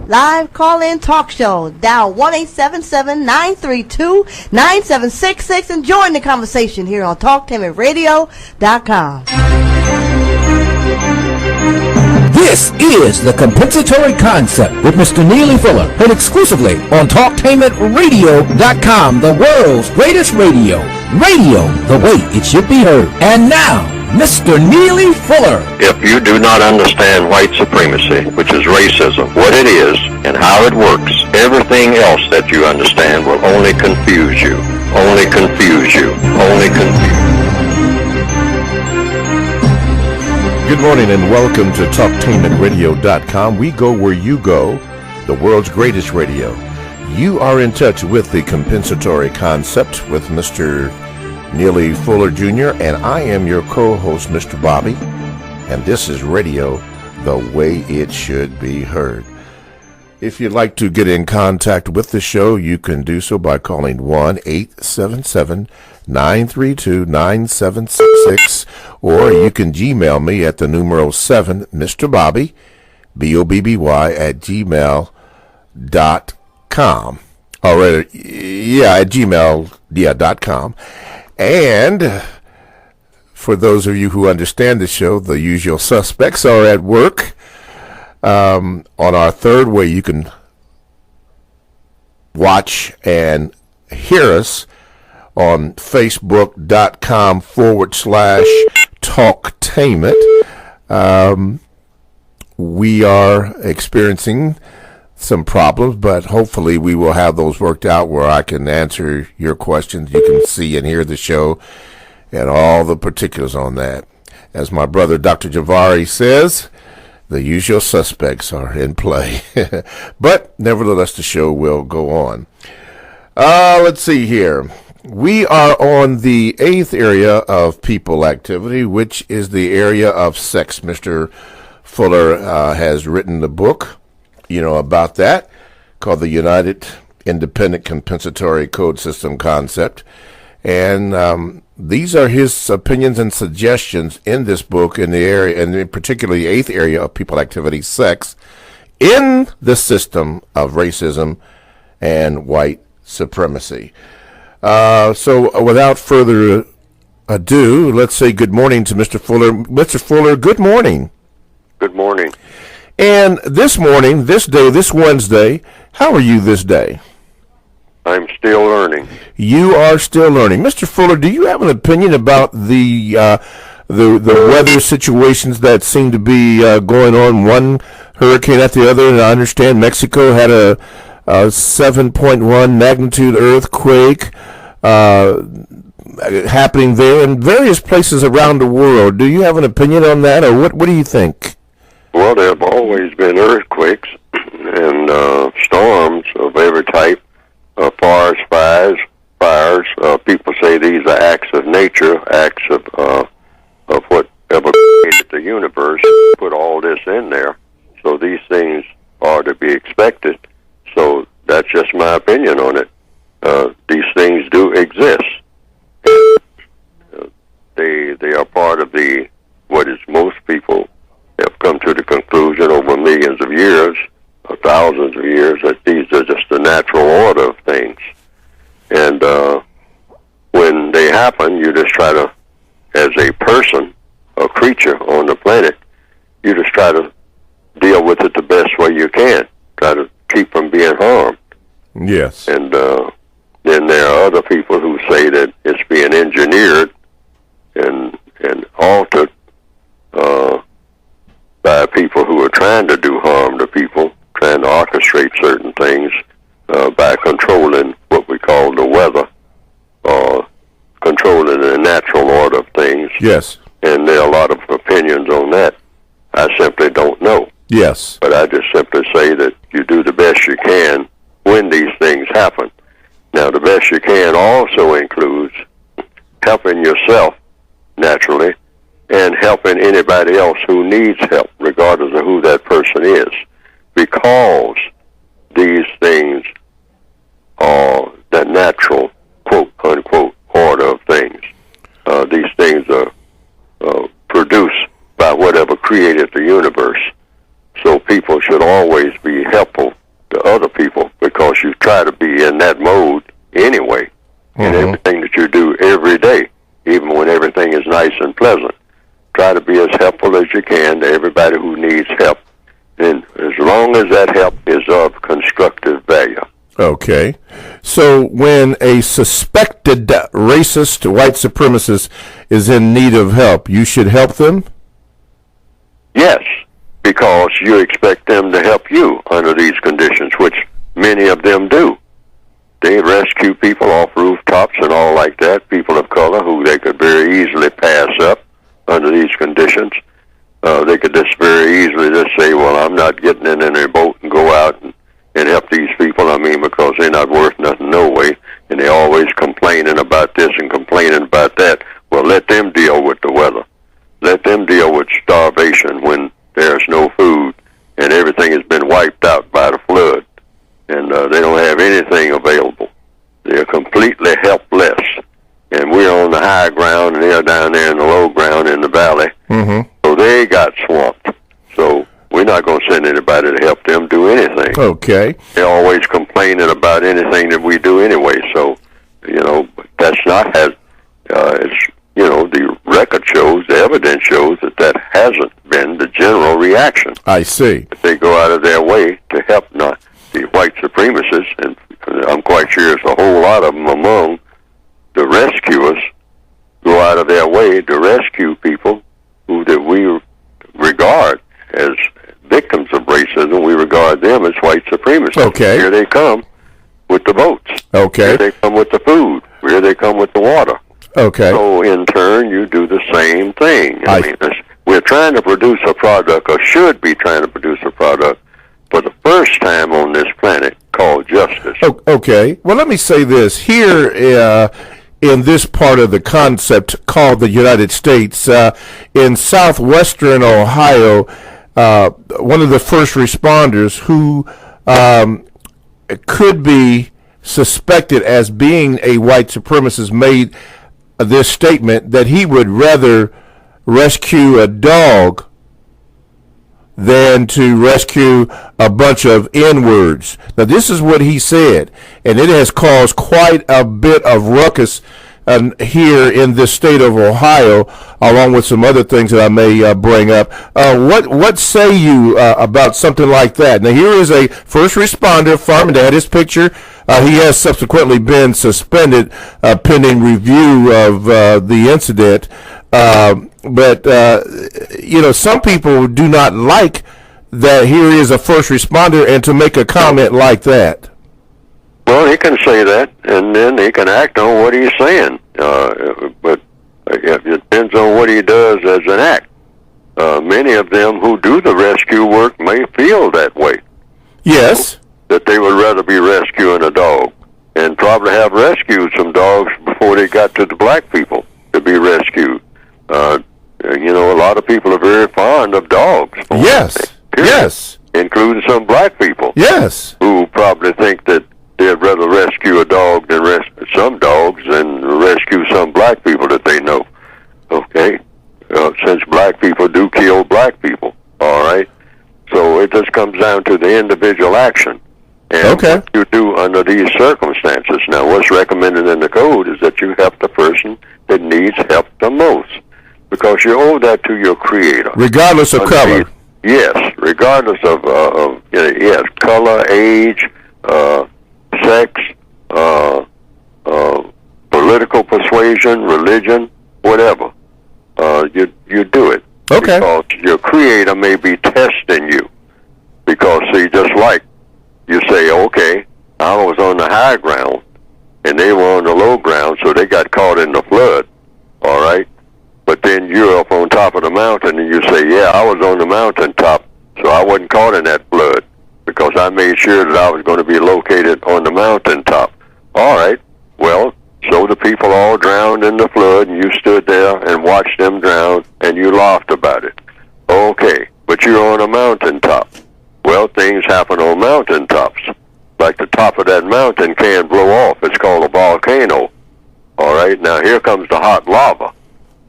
Live call-in talk show. Dial 1-877-932-9766 and join the conversation here on TalkTainmentRadio.com. This is the Compensatory Concept with Mr. Neely Fuller, heard exclusively on TalkTainmentRadio.com, the world's greatest radio. Radio the way it should be heard. And now, Mr. Neely Fuller. If you do not understand white supremacy, which is racism, what it is and how it works, everything else that you understand will only confuse you. Only confuse you. Only confuse you. Good morning and welcome to TalkTainmentRadio.com. We go where you go, the world's greatest radio. You are in touch with the Compensatory Concept with Mr. Neely Fuller Jr., and I am your co-host, Mr. Bobby, and this is radio the way it should be heard. If you'd like to get in contact with the show, you can do so by calling 1-877-932-9766, or you can Gmail me at the numero 7, Mr. Bobby, BOBBY, at gmail.com. Or, at gmail.com. And for those of you who understand the show, the usual suspects are at work. On our third way, you can watch and hear us on Facebook.com/Talktainment. We are experiencing some problems, but hopefully we will have those worked out where I can answer your questions. You can see and hear the show and all the particulars on that. As my brother Dr. Javari says, the usual suspects are in play. But nevertheless, the show will go on. Let's see here. We are on the 8th area of people activity, which is the area of sex. Mr. Fuller has written the book, about that, called the United Independent Compensatory Code System Concept. And these are his opinions and suggestions in this book in the area, and in particularly the 8th area of people activity, sex, in the system of racism and white supremacy. So without further ado, let's say good morning to Mr. Fuller. Mr. Fuller, good morning. Good morning. And this morning, this day, this Wednesday, how are you this day? I'm still learning. You are still learning. Mr. Fuller, do you have an opinion about the weather situations that seem to be going on, one hurricane after the other? And I understand Mexico had a 7.1 magnitude earthquake happening there and various places around the world. Do you have an opinion on that, or what do you think? Well, there have always been earthquakes and storms of every type, forest fires. People say these are acts of nature, acts of whatever created the universe, put all this in there. So these things are to be expected. So that's just my opinion on it. These things do exist. They are part of what is most people have come to the conclusion over millions of years, or thousands of years, that these are just the natural order of things. And when they happen, you just try to, as a person, a creature on the planet, you just try to deal with it the best way you can. Try to keep from being harmed. Yes. And then there are other people who say that it's being engineered and altered by people who are trying to do harm to people, trying to orchestrate certain things by controlling what we call the weather, or controlling the natural order of things. Yes. And there are a lot of opinions on that. I simply don't know. Yes. But I just simply say that you do the best you can when these things happen. Now, the best you can also includes helping yourself, naturally, and helping anybody else who needs help, regardless of who that person is, because these things are the natural, quote, unquote, order of things. These things are produced by whatever created the universe. So people should always be helpful to other people because you try to be in that mode anyway in everything that you do every day, even when everything is nice and pleasant. Try to be as helpful as you can to everybody who needs help, and as long as that help is of constructive value. Okay. So when a suspected racist white supremacist is in need of help, you should help them? Yes, because you expect them to help you under these conditions, which many of them do. They rescue people off rooftops and all like that, people of color who they could very easily pass up under these conditions. They could just very easily just say, well, I'm not getting in any boat and go out and help these people. I mean, because they're not worth nothing no way, and they're always complaining about this and complaining about that. Well, let them deal with the weather. Let them deal with starvation when there's no food and everything has been wiped out by the flood, and they don't have anything available. They're completely helpless, and we're on the high ground, and they're down there in the low ground in the valley. So they got swamped. So we're not going to send anybody to help them do anything. Okay. They're always complaining about anything that we do anyway. So, that's not as, the record shows, the evidence shows that hasn't been the general reaction. I see. They go out of their way to help not the white supremacists, and I'm quite sure there's a whole lot of them among the rescuers, go out of their way to rescue people who that we regard as victims of racism. We regard them as white supremacists. Okay. Here they come with the boats. Okay. Here they come with the food. Here they come with the water. Okay. So in turn, you do the same thing. I mean, we're trying to produce a product, or should be trying to produce a product, for the first time on this planet called justice. Okay. Well, let me say this. Here in this part of the concept called the United States, in southwestern Ohio, one of the first responders who could be suspected as being a white supremacist made this statement that he would rather rescue a dog than to rescue a bunch of N-words. Now, this is what he said, and it has caused quite a bit of ruckus here in this state of Ohio, along with some other things that I may bring up. What say you about something like that? Now, here is a first responder, fireman. That his picture. He has subsequently been suspended pending review of the incident. But some people do not like that here is a first responder and to make a comment like that. Well, he can say that, and then he can act on what he's saying. But it depends on what he does as an act. Many of them who do the rescue work may feel that way. Yes. That they would rather be rescuing a dog, and probably have rescued some dogs before they got to the black people to be rescued. A lot of people are very fond of dogs. Yes. Period. Yes. Including some black people. Yes. Who probably think that they'd rather rescue a dog than some dogs than rescue some black people that they know. Okay? Since black people do kill black people. All right? So it just comes down to the individual action. And what you do under these circumstances. Now, what's recommended in the code is that you help the person that needs help the most, because you owe that to your Creator. Regardless of color. Yes, regardless of color, age, sex, political persuasion, religion, whatever. You do it. Okay. Because your Creator may be testing you. Because, see, just like you say, okay, I was on the high ground, and they were on the low ground, so they got caught in the flood, all right? But then you're up on top of the mountain, and you say, yeah, I was on the mountaintop, so I wasn't caught in that flood, because I made sure that I was going to be located on the mountaintop. All right, well, so the people all drowned in the flood, and you stood there and watched them drown, and you laughed about it. Okay, but you're on a mountaintop. Well, things happen on mountaintops. Like the top of that mountain can blow off. It's called a volcano. All right, now here comes the hot lava.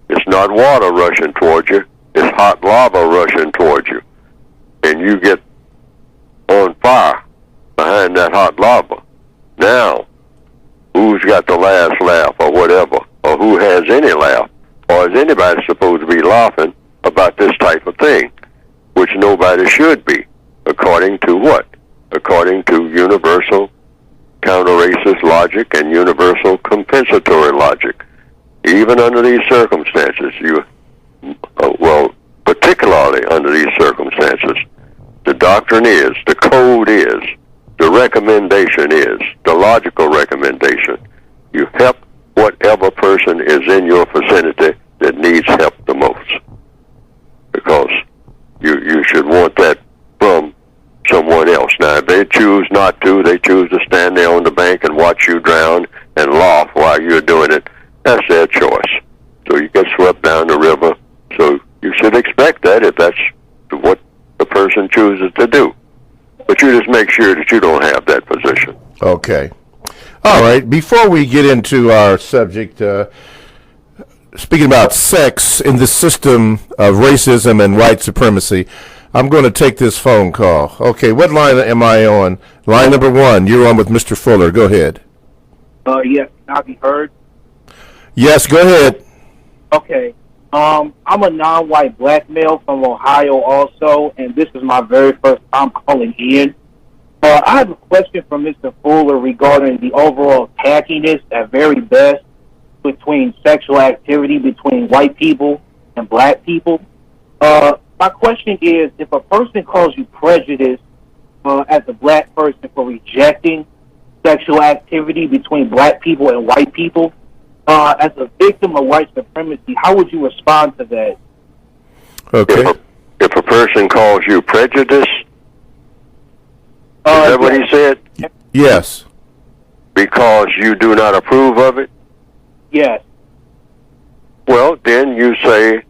It's not water rushing towards you. It's hot lava rushing towards you. and you get on fire behind that hot lava. Now, who's got the last laugh or whatever, or who has any laugh, or is anybody supposed to be laughing about this type of thing, which nobody should be, according to what? According to universal counter-racist logic and universal compensatory logic. Even under these circumstances, particularly under these circumstances, the doctrine is, the code is, the recommendation is, the logical recommendation. You help whatever person is in your vicinity that needs help the most. Because you should want that from someone else. Now, if they choose not to, they choose to stand there on the bank and watch you drown and laugh while you're doing it, that's their choice. So you get swept down the river. So you should expect that if that's what the person chooses to do. But you just make sure that you don't have that position. Okay. All right. Before we get into our subject, speaking about sex in the system of racism and white supremacy, I'm going to take this phone call. Okay, what line am I on? Line number 1. You're on with Mr. Fuller. Go ahead. Yes, can I be heard? Yes, go ahead. Okay. I'm a non-white black male from Ohio also, and this is my very first time calling in. I have a question for Mr. Fuller regarding the overall tackiness at very best between sexual activity between white people and black people. My question is, if a person calls you prejudiced as a black person for rejecting sexual activity between black people and white people, as a victim of white supremacy, how would you respond to that? Okay. If a person calls you prejudice, is that what he said? Yes. Because you do not approve of it? Yes. Well, then you say,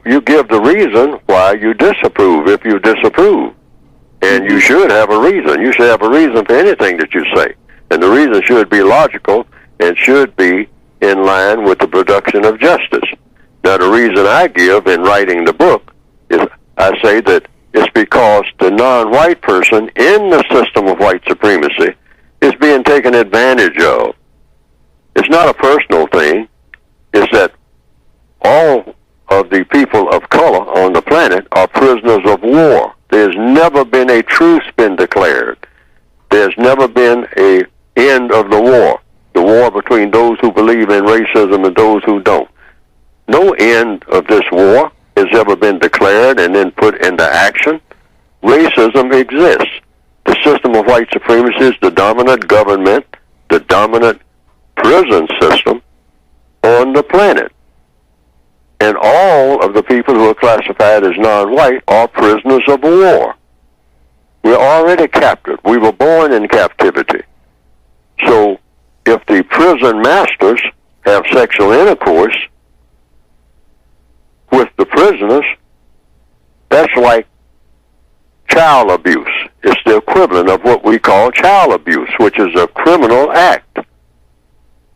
you give the reason why you disapprove, if you disapprove. And you should have a reason. You should have a reason for anything that you say. And the reason should be logical and should be in line with the production of justice. Now, the reason I give in writing the book is I say that it's because the non-white person in the system of white supremacy is being taken advantage of. It's not a personal thing. It's that all of the people of color on the planet are prisoners of war. There's never been a truce been declared. There's never been an end of the war between those who believe in racism and those who don't. No end of this war has ever been declared and then put into action. Racism exists. The system of white supremacy is the dominant government, the dominant prison system on the planet. And all of the people who are classified as non-white are prisoners of war. We're already captured. We were born in captivity. So if the prison masters have sexual intercourse with the prisoners, that's like child abuse. It's the equivalent of what we call child abuse, which is a criminal act.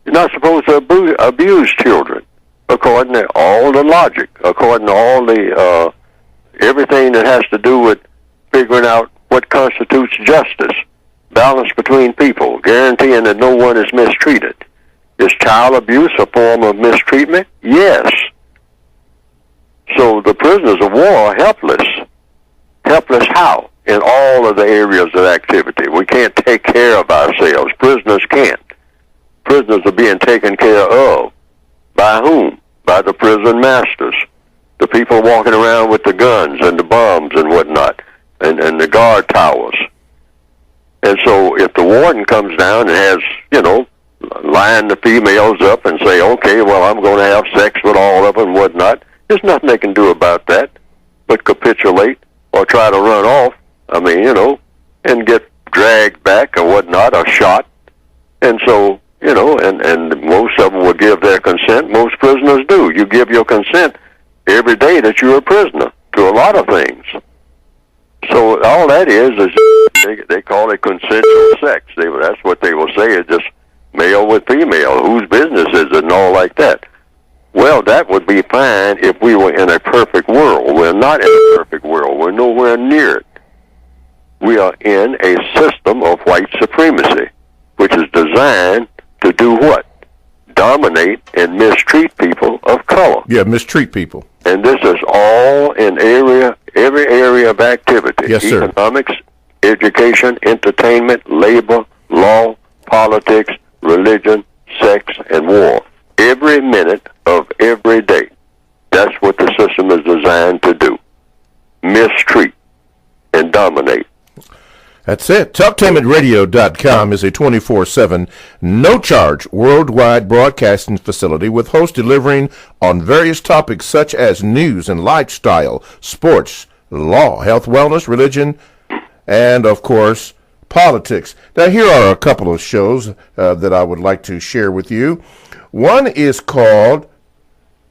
You're not supposed to abuse children, according to all the logic, according to all the everything that has to do with figuring out what constitutes justice, balance between people, guaranteeing that no one is mistreated. Is child abuse a form of mistreatment? Yes. So the prisoners of war are helpless. Helpless how? In all of the areas of activity. We can't take care of ourselves. Prisoners can't. Prisoners are being taken care of. By whom? By the prison masters. The people walking around with the guns and the bombs and whatnot, and the guard towers. And so if the warden comes down and has, line the females up and say, okay, well, I'm going to have sex with all of them and whatnot, there's nothing they can do about that but capitulate or try to run off, and get dragged back or whatnot or shot. And so, and most of them will give their consent. Most prisoners do. You give your consent every day that you're a prisoner to a lot of things. So all that is they call it consensual sex. That's what they will say, is just male with female. Whose business is it and all like that? Well, that would be fine if we were in a perfect world. We're not in a perfect world. We're nowhere near it. we are in a system of white supremacy, which is designed to do what? Dominate and mistreat people of color. Yeah, mistreat people. And this is all in every area of activity. Yes, sir. Economics, education, entertainment, labor, law, politics, religion, sex, and war. Every minute of every day. That's what the system is designed to do. Mistreat and dominate. That's it. TalkTameItRadio.com is a 24/7, no-charge, worldwide broadcasting facility with hosts delivering on various topics such as news and lifestyle, sports, law, health, wellness, religion, and, of course, politics. Now, here are a couple of shows that I would like to share with you. One is called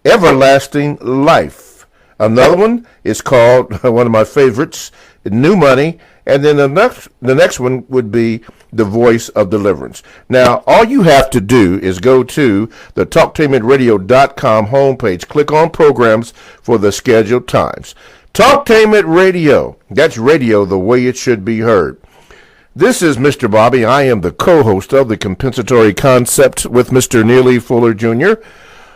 Everlasting Life. Another one is called, one of my favorites, New Money. And then the next one would be The Voice of Deliverance. Now, all you have to do is go to the TalkTameItRadio.com homepage, click on programs for the scheduled times. Talktainment Radio, that's radio the way it should be heard. This is Mr. Bobby. I am the co-host of the Compensatory Concept with Mr. Neely Fuller Jr.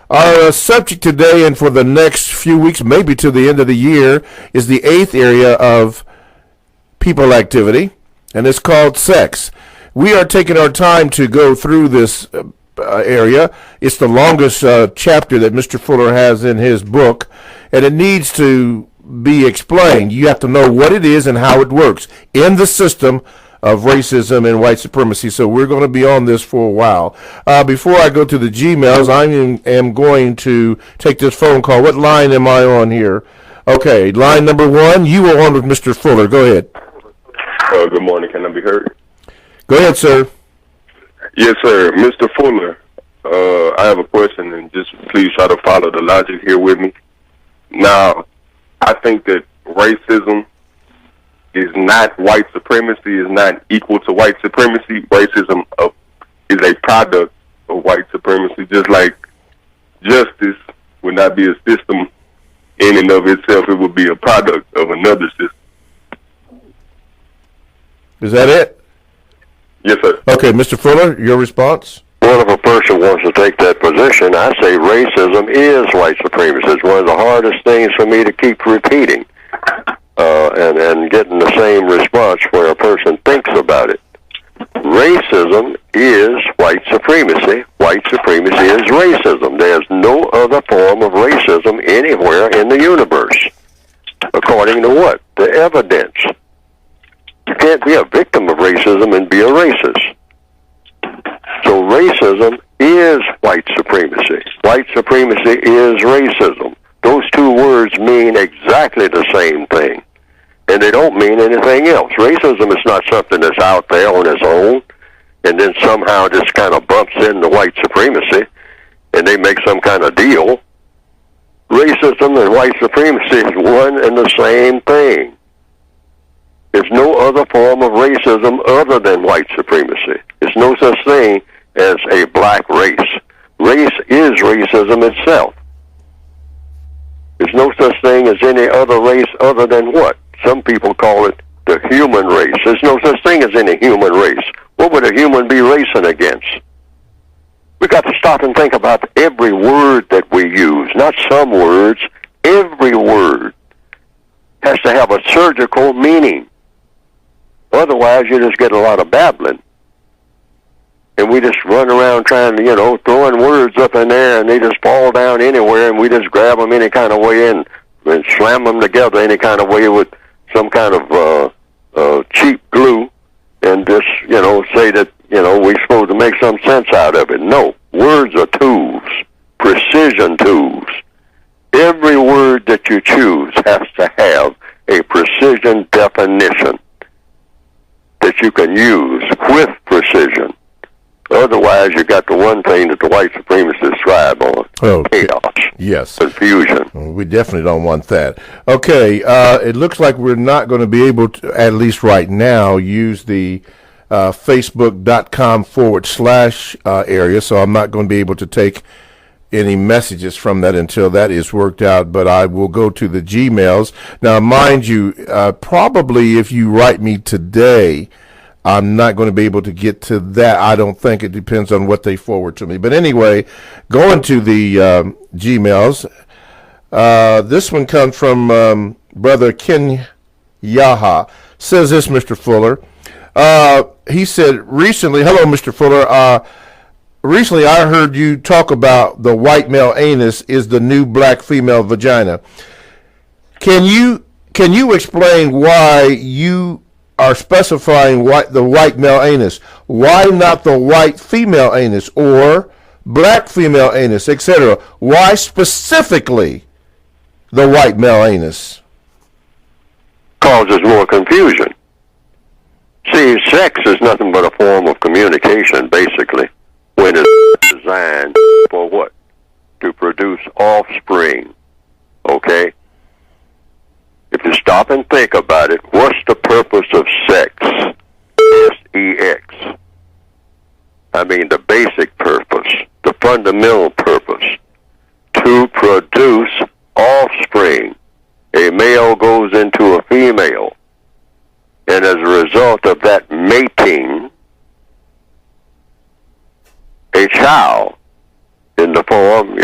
Our subject today and for the next few weeks, maybe to the end of the year, is the 8th area of people activity, and it's called sex. We are taking our time to go through this area. It's the longest chapter that Mr. Fuller has in his book, and it needs to be explained. You have to know what it is and how it works in the system of racism and white supremacy. So we're going to be on this for a while. Before I go to the Gmails, I am going to take this phone call. What line am I on here? Okay, line number 1. You were on with Mr. Fuller. Go ahead. Good morning. Can I be heard? Go ahead, sir. Yes, sir. Mr. Fuller, I have a question, and just please try to follow the logic here with me. Now, I think that racism is not white supremacy, is not equal to white supremacy. Racism is a product of white supremacy, just like justice would not be a system in and of itself. It would be a product of another system. Is that it? Yes, sir. Okay, Mr. Fuller, your response? Well, if a person wants to take that position, I say racism is white supremacy. It's one of the hardest things for me to keep repeating and getting the same response where a person thinks about it. Racism is white supremacy. White supremacy is racism. There's no other form of racism anywhere in the universe. According to what? The evidence. You can't be a victim of racism and be a racist. So racism is white supremacy. White supremacy is racism. Those two words mean exactly the same thing. And they don't mean anything else. Racism is not something that's out there on its own and then somehow just kind of bumps into white supremacy and they make some kind of deal. Racism and white supremacy is one and the same thing. There's no other form of racism other than white supremacy. There's no such thing as a black race. Race is racism itself. There's no such thing as any other race other than what? Some people call it the human race. There's no such thing as any human race. What would a human be racing against? We got to stop and think about every word that we use, not some words. Every word has to have a surgical meaning. Otherwise, you just get a lot of babbling. And we just run around trying to, throwing words up in there, and they just fall down anywhere, and we just grab them any kind of way and slam them together any kind of way with some kind of cheap glue and just, say that, we're supposed to make some sense out of it. No. Words are tools, precision tools. Every word that you choose has to have a precision definition that you can use with precision. Otherwise, you got the one thing that the white supremacists thrive on. Oh, chaos. Yes. Confusion. We definitely don't want that. Okay, it looks like we're not going to be able to, at least right now, use the Facebook.com / area, so I'm not going to be able to take any messages from that until that is worked out, but I will go to the Gmails. Now, mind you, probably if you write me today, I'm not going to be able to get to that. I don't think. It depends on what they forward to me. But anyway, going to the Gmails, this one comes from Brother Ken Yaha. Says this, Mr. Fuller. He said recently, hello, Mr. Fuller. Recently, I heard you talk about the white male anus is the new black female vagina. Can you explain why you are specifying the white male anus? Why not the white female anus or black female anus, etc.? Why specifically the white male anus? Causes more confusion. See, sex is nothing but a form of communication, basically, when it's designed for what? To produce offspring, okay? If you stop and think about it, what's the purpose of sex? S-E-X. I mean, the basic purpose, the fundamental purpose, to produce offspring. A male goes into a female, and as a result of that mating, a child in the form,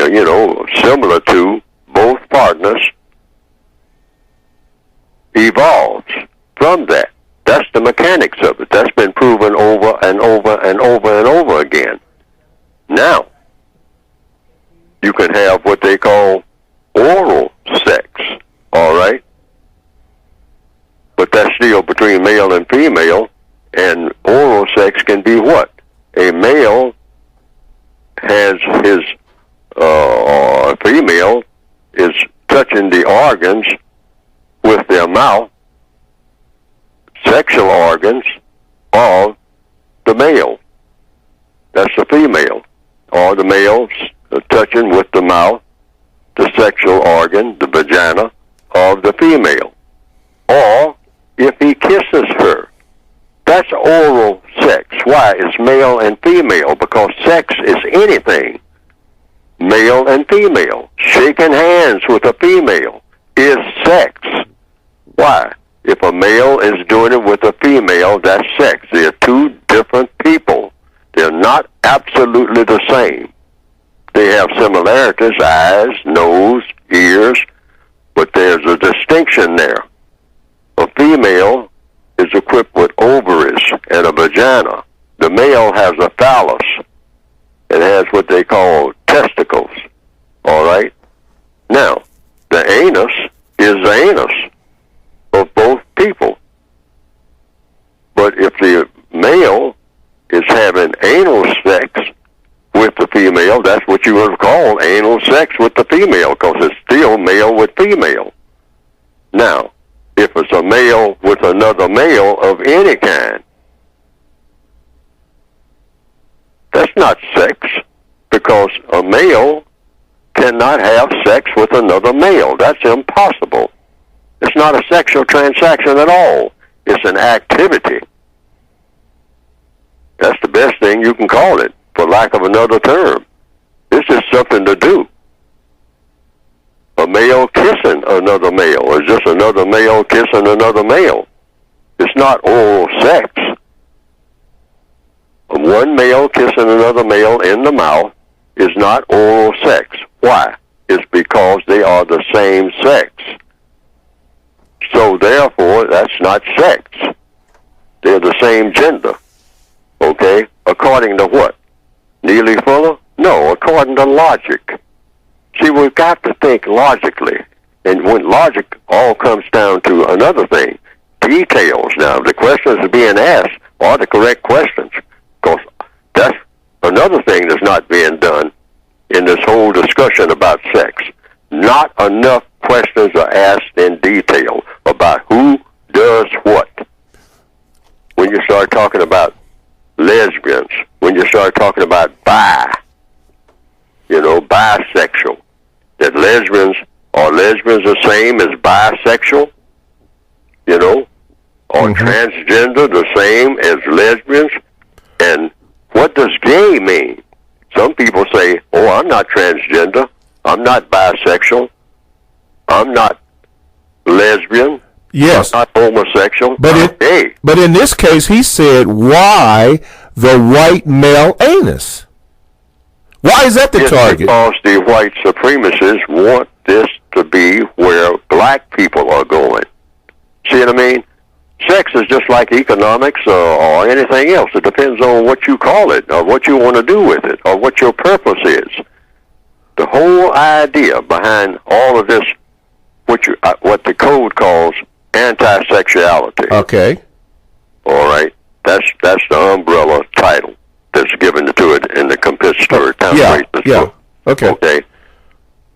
similar to both partners, evolves from that. That's the mechanics of it. That's been proven over and over and over and over again. Now, you can have what they call oral sex, all right? But that's still between male and female, and oral sex can be what? A male has his, female is touching the organs with their mouth, sexual organs of the male. That's the female. Or the male touching with the mouth, the sexual organ, the vagina of the female. Or if he kisses her, that's oral sex. Why? It's male and female, because sex is anything. Male and female. Shaking hands with a female is sex. Why? If a male is doing it with a female, that's sex. They're two different people. They're not absolutely the same. They have similarities, eyes, nose, ears, but there's a distinction there. A female is equipped with ovaries and a vagina. The male has a phallus. It has what they call testicles. All right? Now, the anus is the anus of both people. But if the male is having anal sex with the female, that's what you would call anal sex with the female, because it's still male with female. Now, if it's a male with another male of any kind, that's not sex, because a male cannot have sex with another male. That's impossible. It's not a sexual transaction at all. It's an activity. That's the best thing you can call it, for lack of another term. It's just something to do. A male kissing another male is just another male kissing another male. It's not oral sex. One male kissing another male in the mouth is not oral sex. Why? It's because they are the same sex. So therefore, that's not sex. They're the same gender. Okay? According to what? Neely Fuller? No, according to logic. See, we've got to think logically. And when logic all comes down to another thing, details. Now, the questions are being asked are the correct questions. Because that's another thing that's not being done in this whole discussion about sex. Not enough questions are asked in detail about who does what. When you start talking about lesbians, when you start talking about bisexual, that lesbians the same as bisexual, or transgender the same as lesbians, and what does gay mean? Some people say, oh, I'm not transgender. I'm not bisexual. I'm not lesbian. Yes. I'm not homosexual. But in this case, he said, why the white male anus? Why is that the target? Because the white supremacists want this to be where black people are going. See what I mean? Sex is just like economics or anything else. It depends on what you call it or what you want to do with it or what your purpose is. The whole idea behind all of this, what the code calls anti-sexuality. Okay. All right. That's the umbrella title that's given to it in the compensatory counterracist book. Okay. Okay.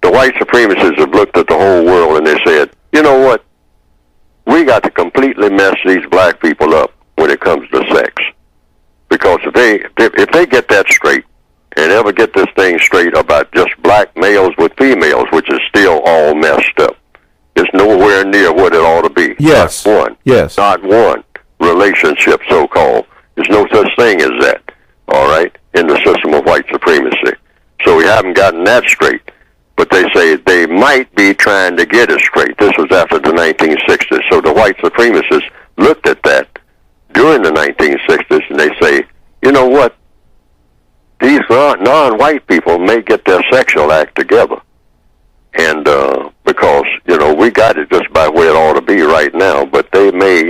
The white supremacists have looked at the whole world and they said, you know what? We got to completely mess these black people up when it comes to sex. Because if they get that straight and ever get this thing straight about just black males with females, which is still all messed up, it's nowhere near what it ought to be. Yes. Not one. Yes. Not one relationship, so-called. There's no such thing as that, all right, in the system of white supremacy. So we haven't gotten that straight. But they say they might be trying to get it straight. This was after the 1960s. So the white supremacists looked at that during the 1960s, and they say, you know what? These non-white people may get their sexual act together. And because, we got it just by where it ought to be right now. But they may,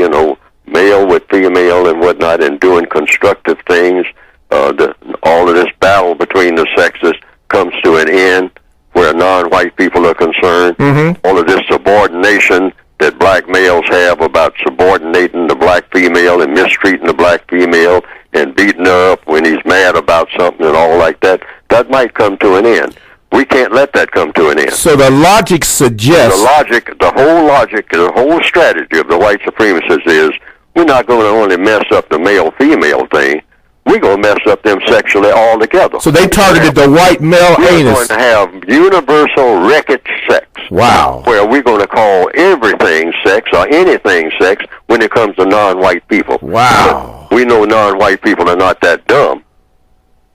male with female and whatnot, and doing constructive things. All of this battle between the sexes comes to an end where non-white people are concerned. Mm-hmm. All of this subordination that black males have about subordinating the black female and mistreating the black female and beating her up when he's mad about something and all like that, that might come to an end. We can't let that come to an end. So the logic suggests... The whole strategy of the white supremacists is we're not going to only mess up the male-female thing, we're going to mess up them sexually altogether. So they targeted the white male anus. We're going to have universal record sex. Wow. Where we're going to call everything sex or anything sex when it comes to non-white people. Wow. But we know non-white people are not that dumb.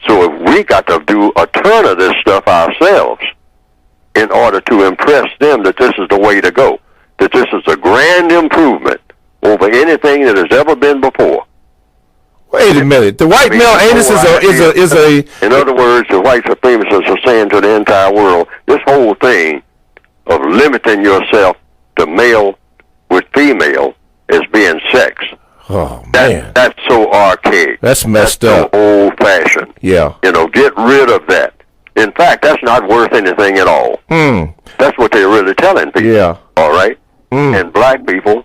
So if we got to do a ton of this stuff ourselves in order to impress them that this is the way to go, that this is a grand improvement over anything that has ever been before. Wait a minute. The white male anus is a... In other words, the white supremacists are saying to the entire world, this whole thing of limiting yourself to male with female as being sex. Oh, man. That's so archaic. That's messed up. So old-fashioned. Yeah. Get rid of that. In fact, that's not worth anything at all. That's what they're really telling people. Yeah. All right? And black people,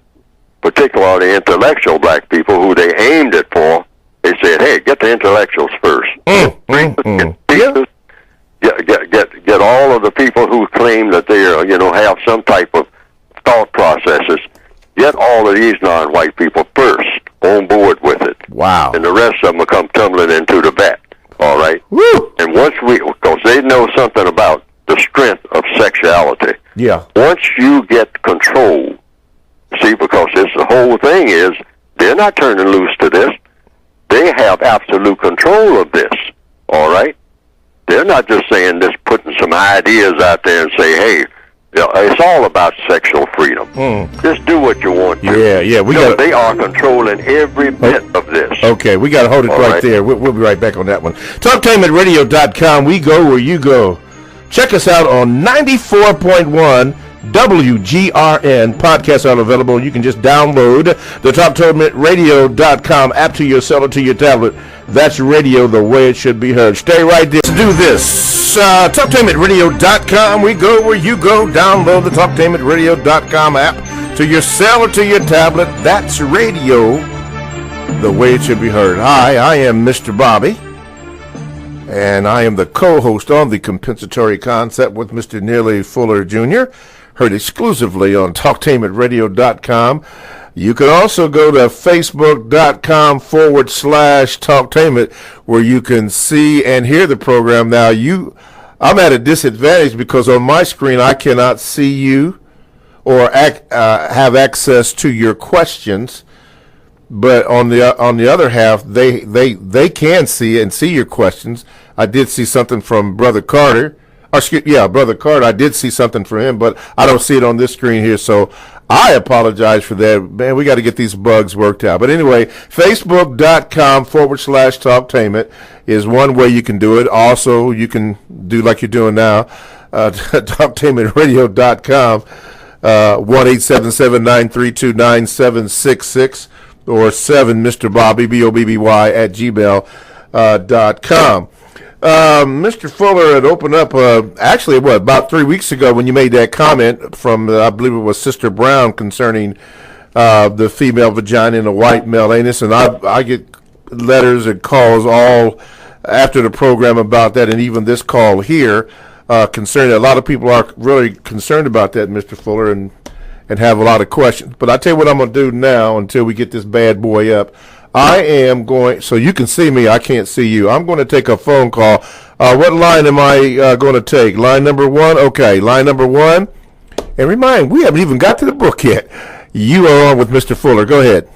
particularly intellectual black people who they aimed it for, they said, hey, get the intellectuals first. Get all of the people who claim that they are, have some type of thought processes. Get all of these non-white people first on board with it. Wow. And the rest of them will come tumbling into the vat. All right? Woo. And because they know something about the strength of sexuality. Yeah. Once you get control, see, because the whole thing is, they're not turning loose to this. They have absolute control of this, all right? They're not just saying this, putting some ideas out there and say, hey, it's all about sexual freedom. Just do what you want to. Yeah. They are controlling every bit of this. Okay, we got to hold it right there. We'll be right back on that one. TalkTainmentRadio.com. We go where you go. Check us out on 94.1 WGRN. Podcasts are available. You can just download the TalkTainmentRadio.com app to your cell or to your tablet. That's radio the way it should be heard. Stay right there. Let's do this. TalkTainmentRadio.com. We go where you go. Download the TalkTainmentRadio.com app to your cell or to your tablet. That's radio the way it should be heard. Hi, I am Mr. Bobby, and I am the co-host on the Compensatory Concept with Mr. Neely Fuller Jr., heard exclusively on TalkTainmentRadio.com. You can also go to Facebook.com/TalkTainment, where you can see and hear the program. Now, I'm at a disadvantage because on my screen I cannot see you or have access to your questions. But on the other half, they can see and see your questions. I did see something from Brother Carter. Brother Carter. I did see something for him, but I don't see it on this screen here. So I apologize for that. Man, we got to get these bugs worked out. But anyway, Facebook.com/Talktainment is one way you can do it. Also, you can do like you're doing now, Talktainmentradio.com, 1-877-932-9766 or 7 Mr. Bobby, BOBBY at gmail.com. Mr. Fuller had opened up, about 3 weeks ago when you made that comment from, I believe it was Sister Brown, concerning the female vagina and the white male anus. And I get letters and calls all after the program about that, and even this call here concerning it. A lot of people are really concerned about that, Mr. Fuller, and have a lot of questions. But I tell you what I'm going to do now until we get this bad boy up. I am going, so you can see me, I can't see you. I'm going to take a phone call. What line am I going to take? Line number 1? Okay, line number 1. And remind, we haven't even got to the book yet. You are on with Mr. Fuller. Go ahead.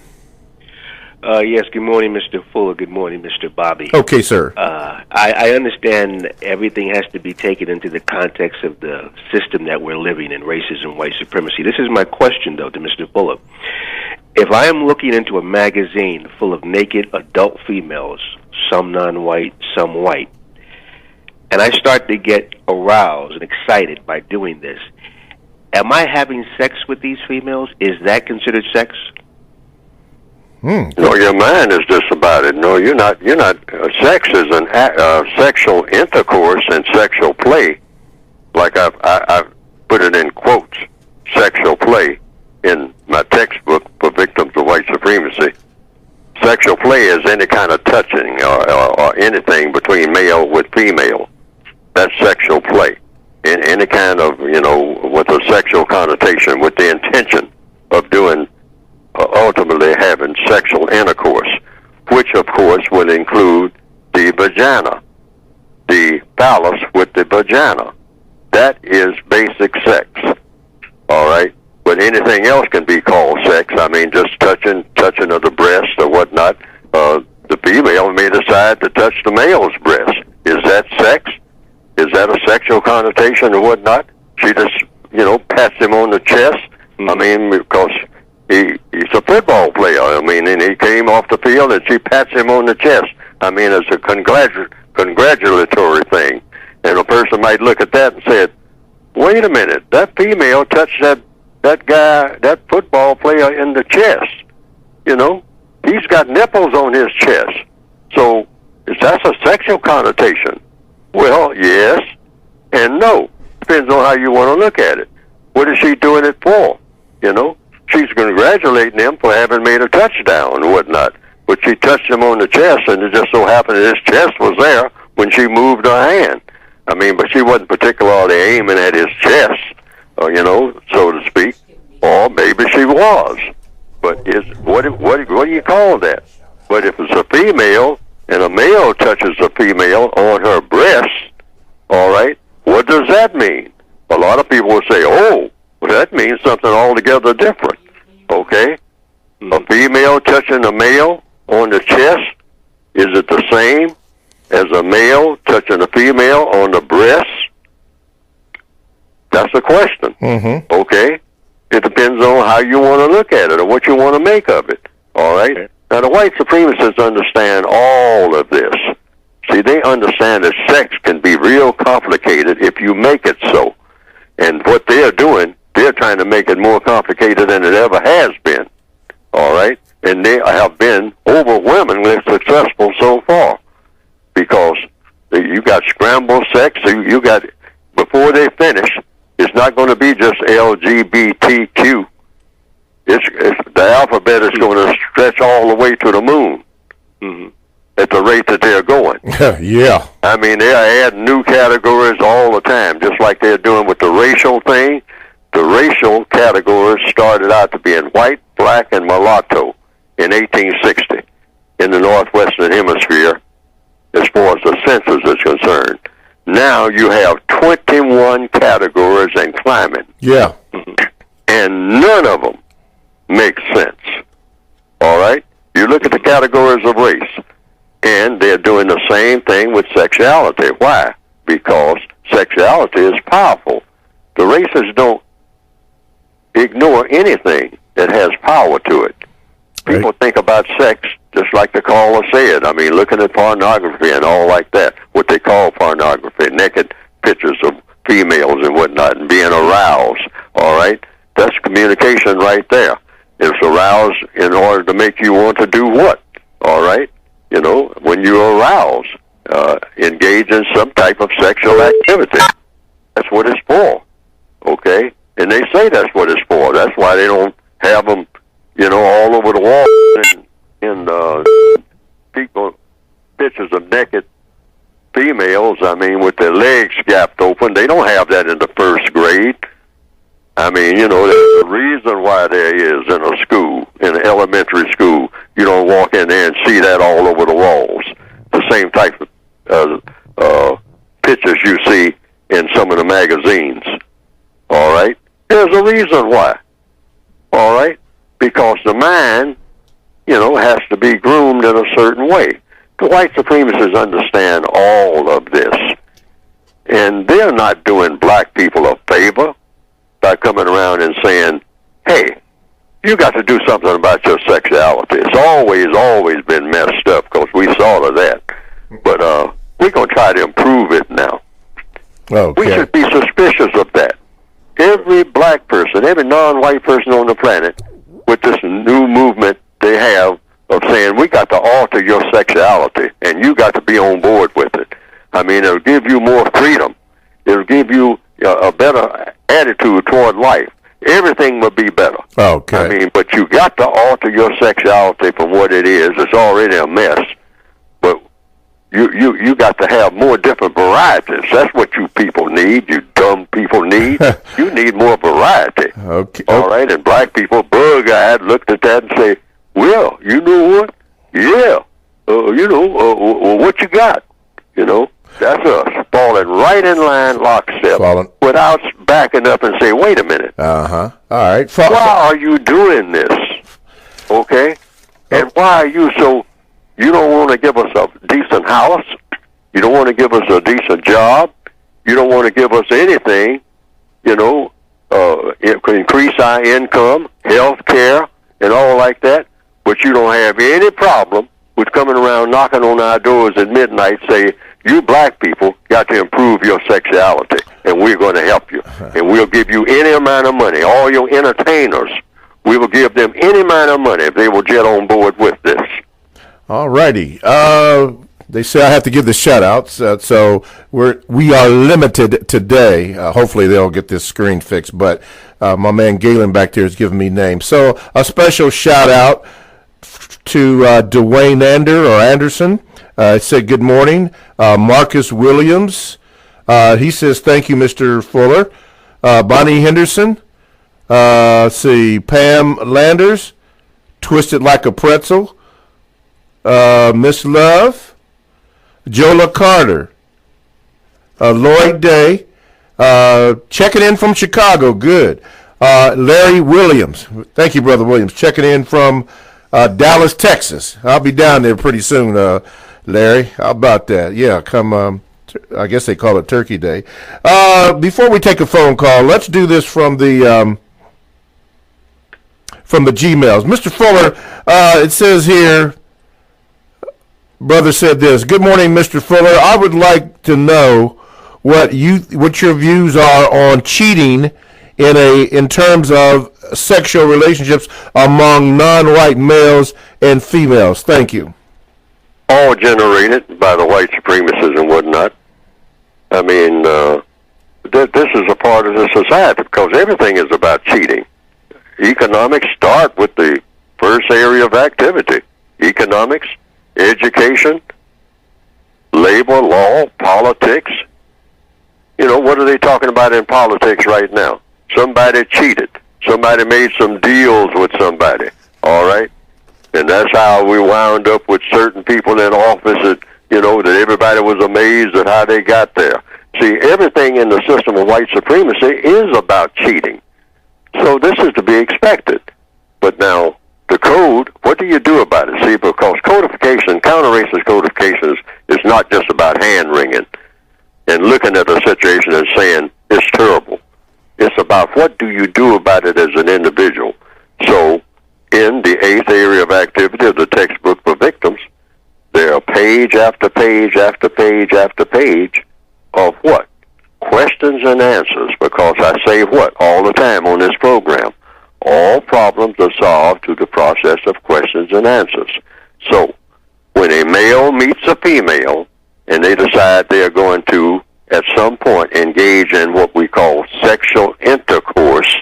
Yes, good morning, Mr. Fuller. Good morning, Mr. Bobby. Okay, sir. I understand everything has to be taken into the context of the system that we're living in, racism, white supremacy. This is my question, though, to Mr. Fuller. If I am looking into a magazine full of naked adult females, some non-white, some white, and I start to get aroused and excited by doing this, am I having sex with these females? Is that considered sex? No, your mind is just about it. No, you're not. Sex is an sexual intercourse and sexual play. Like I've put it in quotes, sexual play in my textbook for victims of white supremacy. Sexual play is any kind of touching or anything between male with female. That's sexual play. In any kind of, with a sexual connotation, with the intention of doing, ultimately having sexual intercourse, which of course will include the vagina, the phallus with the vagina. That is basic sex. All right? But anything else can be called sex. I mean, just touching of the breast or whatnot. The female may decide to touch the male's breast. Is that sex? Is that a sexual connotation or whatnot? She just, pats him on the chest. I mean, because he's a football player. I mean, and he came off the field and she pats him on the chest. I mean, it's a congratulatory thing. And a person might look at that and say, wait a minute, that female touched that guy, that football player in the chest. He's got nipples on his chest. So, is that a sexual connotation? Well, yes and no. Depends on how you want to look at it. What is she doing it for? She's congratulating him for having made a touchdown and whatnot. But she touched him on the chest, and it just so happened that his chest was there when she moved her hand. I mean, but she wasn't particularly aiming at his chest, so to speak. Or maybe she was. But what do you call that? But if it's a female and a male touches a female on her breast, all right, what does that mean? A lot of people will say, oh, well, that means something altogether different. Okay? A female touching a male on the chest, is it the same as a male touching a female on the breast? That's the question. Mm-hmm. Okay? It depends on how you want to look at it or what you want to make of it. All right? Okay. Now, the white supremacists understand all of this. See, they understand that sex can be real complicated if you make it so. And what they're doing, they're trying to make it more complicated than it ever has been. All right? And they have been overwhelmingly successful so far. Because you got scrambled sex, you got, before they finish, it's not going to be just LGBTQ. The alphabet is going to stretch all the way to the moon. Mm-hmm. At the rate that they're going. Yeah. I mean, they're adding new categories all the time, just like they're doing with the racial thing. The racial categories started out to be in white, black, and mulatto in 1860 in the Northwestern Hemisphere, as far as the census is concerned. Now you have 21 categories and climbing. Yeah. And none of them make sense. All right? You look at the categories of race. And they're doing the same thing with sexuality. Why? Because sexuality is powerful. The racists don't ignore anything that has power to it. People think about sex just like the caller said. I mean, looking at pornography and all like that, what they call pornography, naked pictures of females and whatnot, and being aroused, all right? That's communication right there. It's aroused in order to make you want to do what, all right? You know, when you're aroused, engage in some type of sexual activity. That's what it's for, okay? And they say that's what it's for. That's why they don't have them, you know, all over the wall and people, pictures of naked females, I mean, with their legs gapped open. They don't have that in the first grade. I mean, you know, there's a reason why there is in a school, in an elementary school. You don't walk in there and see that all over the walls. The same type of pictures you see in some of the magazines. All right? There's a reason why. All right? Because the mind, you know, has to be groomed in a certain way. The white supremacists understand all of this. And they're not doing black people a favor by coming around and saying, hey, you got to do something about your sexuality. It's always been messed up, because we saw that. But we're going to try to improve it now. Okay. We should be suspicious of that. Every black person, every non-white person on the planet, with this new movement they have of saying, we got to alter your sexuality, and you got to be on board with it. I mean, it'll give you more freedom. It'll give you a better attitude toward life. Everything will be better. Okay. I mean, but you got to alter your sexuality from what it is. It's already a mess. But you got to have more different varieties. That's what you people need. You dumb people need. You need more variety. Okay. All right. And black people, bug-eyed, looked at that and say, well, you know what? Yeah. What you got? You know, that's us falling right in line, lockstep, without backing up and say, wait a minute. All right. Why are you doing this? Okay? And why are you so, you don't want to give us a decent house? You don't want to give us a decent job? You don't want to give us anything, you know, increase our income, health care, and all like that? But you don't have any problem with coming around knocking on our doors at midnight, say, you black people got to improve your sexuality, and we're going to help you. And we'll give you any amount of money. All your entertainers, we will give them any amount of money if they will get on board with this. All righty. They say I have to give the shout-outs, so we are limited today. Hopefully they'll get this screen fixed, but my man Galen back there is giving me names. So a special shout-out to Dwayne Anderson. Said good morning. Marcus Williams. He says thank you, Mr. Fuller. Bonnie Henderson. See Pam Landers. Twisted like a pretzel. Miss Love. Jola Carter. Lloyd Day. Checking in from Chicago. Good. Larry Williams. Thank you, Brother Williams. Checking in from Dallas, Texas. I'll be down there pretty soon, Larry. How about that? Yeah, come, I guess they call it Turkey Day. Before we take a phone call, let's do this from the Gmails. Mr. Fuller, it says here, brother said this, good morning, Mr. Fuller. I would like to know what your views are on cheating in terms of sexual relationships among non-white males and females. Thank you. All generated by the white supremacists and whatnot. I mean, this is a part of the society, because everything is about cheating. Economics start with the first area of activity. Economics, education, labor, law, politics. You know, what are they talking about in politics right now? Somebody cheated. Somebody made some deals with somebody, all right? And that's how we wound up with certain people in office that, you know, that everybody was amazed at how they got there. See, everything in the system of white supremacy is about cheating. So this is to be expected. But now, the code, what do you do about it? See, because codification, counter racist codification is not just about hand-wringing and looking at a situation and saying, it's terrible. It's about what do you do about it as an individual. So, in the 8th area of activity of the textbook for victims, there are page after page after page after page of what? Questions and answers, because I say what all the time on this program? All problems are solved through the process of questions and answers. So, when a male meets a female and they decide they are going to, at some point, engage in what we call sexual intercourse,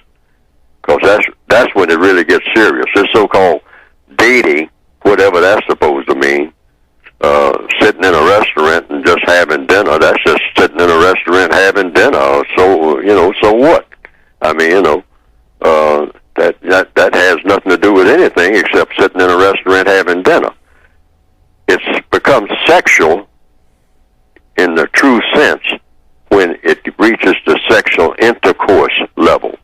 because that's when it really gets serious. This so-called dating, whatever that's supposed to mean, sitting in a restaurant and just having dinner, that's just sitting in a restaurant having dinner. So what? I mean, that has nothing to do with anything except sitting in a restaurant having dinner. It's become sexual in the true sense when it reaches the sexual intercourse level.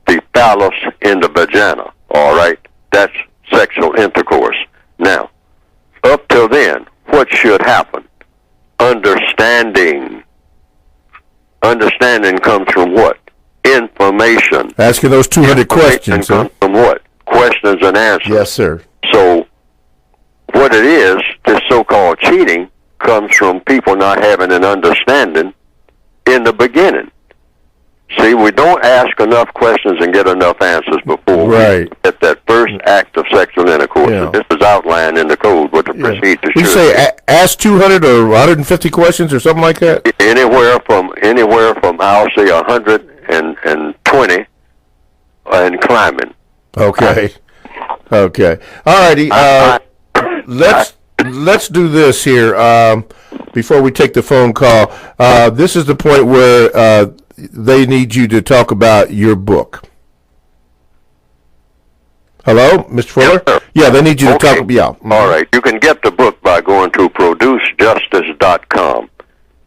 The phallus in the vagina, all right? That's sexual intercourse. Now, up till then, what should happen? Understanding. Understanding comes from what? Information. Asking those 200 questions. Comes from what? Questions and answers. Yes, sir. So, what it is, this so-called cheating, comes from people not having an understanding in the beginning. See, we don't ask enough questions and get enough answers before we get that first act of sexual intercourse. Yeah. This is outlined in the code what the procedure should be. You say ask 200 or 150 questions or something like that? Anywhere from I'll say 120 and climbing. Okay. Okay. All righty. Let's do this here before we take the phone call. This is the point where they need you to talk about your book. Hello, Mr. Fuller? Yes, yeah, they need you to talk. Yeah. Mm-hmm. All right. You can get the book by going to producejustice.com.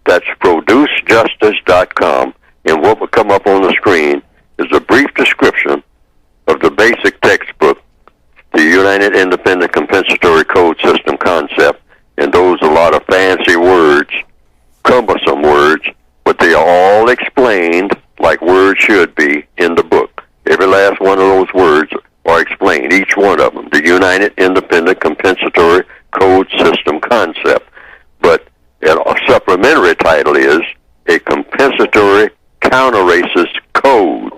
That's producejustice.com. And what will come up on the screen is a brief description of the basic textbook, the United Independent Compensatory Code System concept. And those are a lot of fancy words, cumbersome words, but they are all explained like words should be in the book. Every last one of those words are explained, each one of them, the United Independent Compensatory Code System concept. But a supplementary title is a compensatory counter-racist code.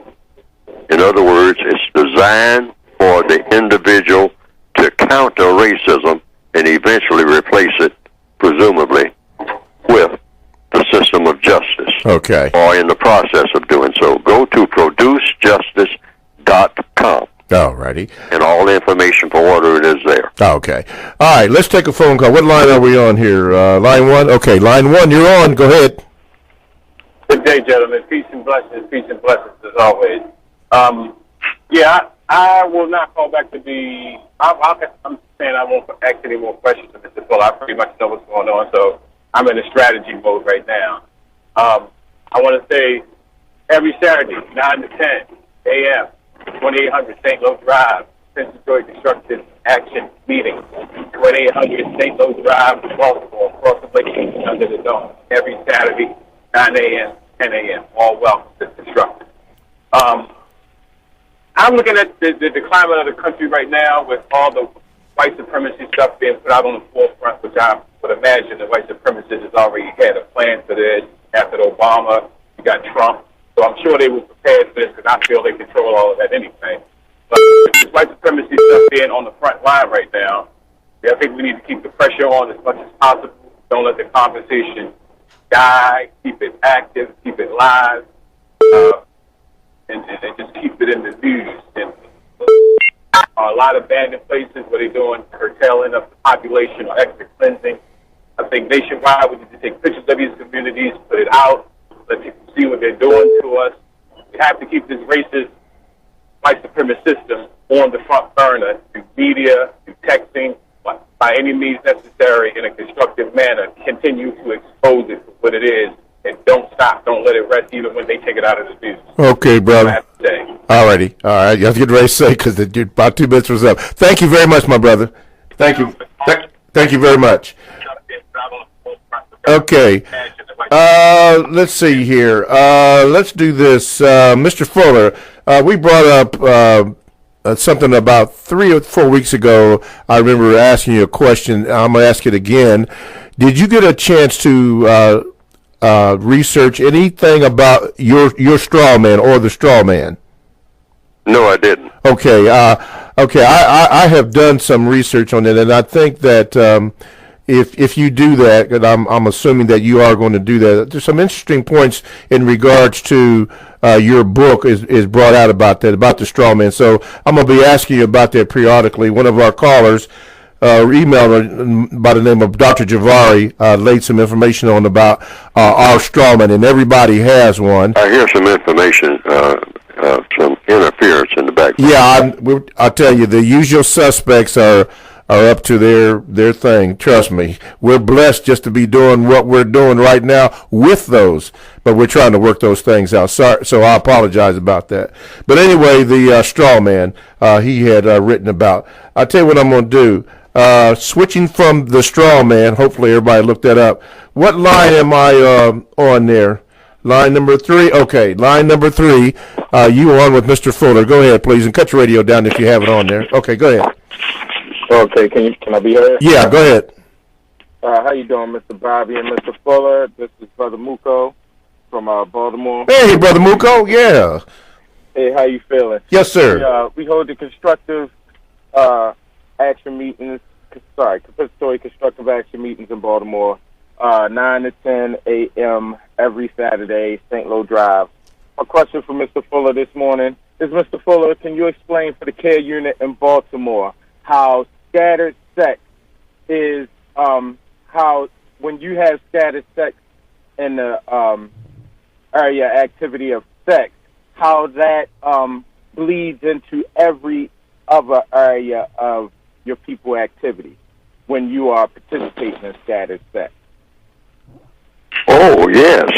In other words, it's designed for the individual to counter racism and eventually replace it, presumably, with the system of justice. Okay. Or in the process of doing so. Go to producejustice.com. All righty. And all the information for ordering is there. Okay. All right, let's take a phone call. What line are we on here? Line 1? Okay, line 1, you're on. Go ahead. Good day, gentlemen. Peace and blessings as always. I will not call back to be. I'm saying I won't ask any more questions to Mr. Fuller. I pretty much know what's going on, so I'm in a strategy mode right now. I want to say every Saturday, 9 to 10 a.m., 2800 St. Louis Drive, Compensatory Constructive Action Meeting. 2800 St. Louis Drive, Baltimore, across the lake under the dome. Every Saturday, 9 a.m., 10 a.m. All welcome to Constructive. I'm looking at the climate of the country right now with all the white supremacy stuff being put out on the forefront, which I would imagine the white supremacists has already had a plan for this. After Obama, you got Trump. So I'm sure they were prepared for this because I feel they control all of that anyway. But this white supremacy stuff being on the front line right now, I think we need to keep the pressure on as much as possible. Don't let the conversation die. Keep it active. Keep it live. And just keep it in the news. And a lot of abandoned places where they're doing curtailing of the population or extra cleansing. I think nationwide we need to take pictures of these communities, put it out, let people see what they're doing to us. We have to keep this racist, white supremacist system on the front burner through media, through texting, by any means necessary in a constructive manner. Continue to expose it for what it is. And don't stop. Don't let it rest even when they take it out of the news. Okay, brother. All righty. All right. You have to get ready to say because about 2 minutes was up. Thank you very much, my brother. Thank you. Thank you very much. Okay. Let's see here. Let's do this. Mr. Fuller, we brought up something about 3 or 4 weeks ago. I remember asking you a question. I'm going to ask it again. Did you get a chance to research anything about your straw man or the straw man? No, I didn't. Okay. I have done some research on it, and I think that if you do that, and I'm assuming that you are going to do that, there's some interesting points in regards to your book is brought out about that, about the straw man. So I'm going to be asking you about that periodically. One of our callers emailed by the name of Dr. Javari laid some information on about our straw man, and everybody has one. I hear some information, some interference in the background. Yeah, I'll tell you, the usual suspects are up to their thing. Trust me, we're blessed just to be doing what we're doing right now with those, but we're trying to work those things out. Sorry, so I apologize about that. But anyway, the straw man he had written about. I'll tell you what I'm going to do. Switching from the straw man, hopefully everybody looked that up. What line am I on there? Line number 3? Okay, line number 3. You on with Mr. Fuller. Go ahead, please, and cut your radio down if you have it on there. Okay, go ahead. Okay, can I be heard? Yeah, go ahead. How you doing, Mr. Bobby and Mr. Fuller? This is Brother Muko from Baltimore. Hey, Brother Muko, yeah. Hey, how you feeling? Yes, sir. We hold the constructive action meetings, compensatory constructive action meetings in Baltimore, 9 to 10 a.m. every Saturday, St. Louis Drive. My question for Mr. Fuller this morning is, Mr. Fuller, can you explain for the care unit in Baltimore how scattered sex is, how when you have scattered sex in the area activity of sex, how that bleeds into every other area of your people activity when you are participating in scattered sex? Oh, yes.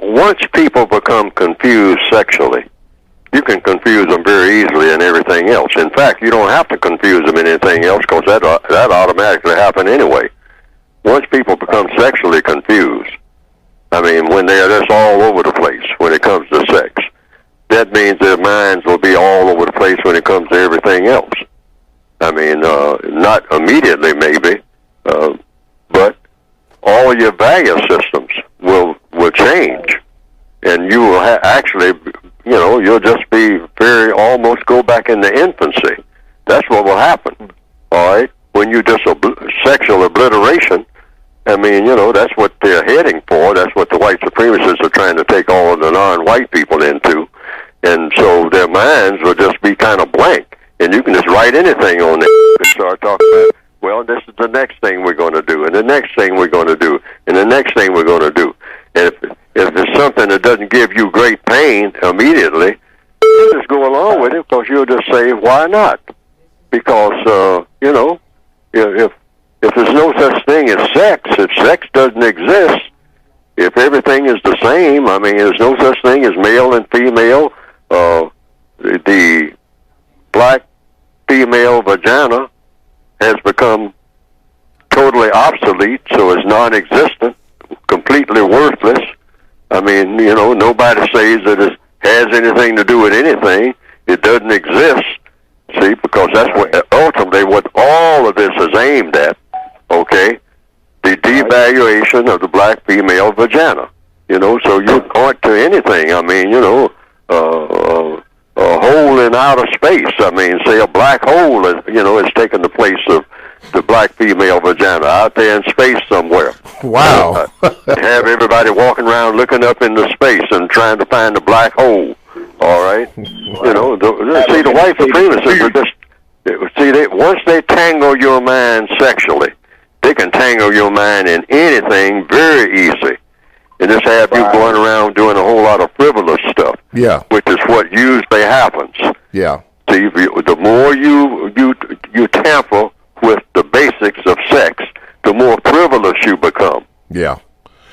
Once people become confused sexually, you can confuse them very easily in everything else. In fact, you don't have to confuse them in anything else because that automatically happens anyway. Once people become sexually confused, I mean, when they're just all over the place when it comes to sex, that means their minds will be all over the place when it comes to everything else. I mean, not immediately maybe, but all your value systems will change, and you will actually, you'll just be almost go back into infancy. That's what will happen, all right? When you just sexual obliteration, I mean, that's what they're heading for. That's what the white supremacists are trying to take all of the non-white people into, and so their minds will just be kind of blank, and you can just write anything on there and start talking about, well, this is the next thing we're going to do, and the next thing we're going to do, and the next thing we're going to do. And if it's something that doesn't give you great pain immediately, you just go along with it because you'll just say, why not? Because, if there's no such thing as sex, if sex doesn't exist, if everything is the same, I mean, there's no such thing as male and female. The black female vagina has become totally obsolete, so it's non-existent, completely worthless. I mean, nobody says that it has anything to do with anything. It doesn't exist, see, because that's what ultimately what all of this is aimed at, okay? The devaluation of the black female vagina, so you point to anything. I mean, a hole in outer space. I mean, say a black hole, is taking the place of the black female vagina out there in space somewhere. Wow. Have everybody walking around looking up into space and trying to find the black hole. All right. Wow. The white supremacists are just, once they tangle your mind sexually, they can tangle your mind in anything very easy. And just have you going around doing a whole lot of frivolous stuff. Yeah. Which is what usually happens. Yeah. See, the more you tamper with the basics of sex, the more frivolous you become. Yeah.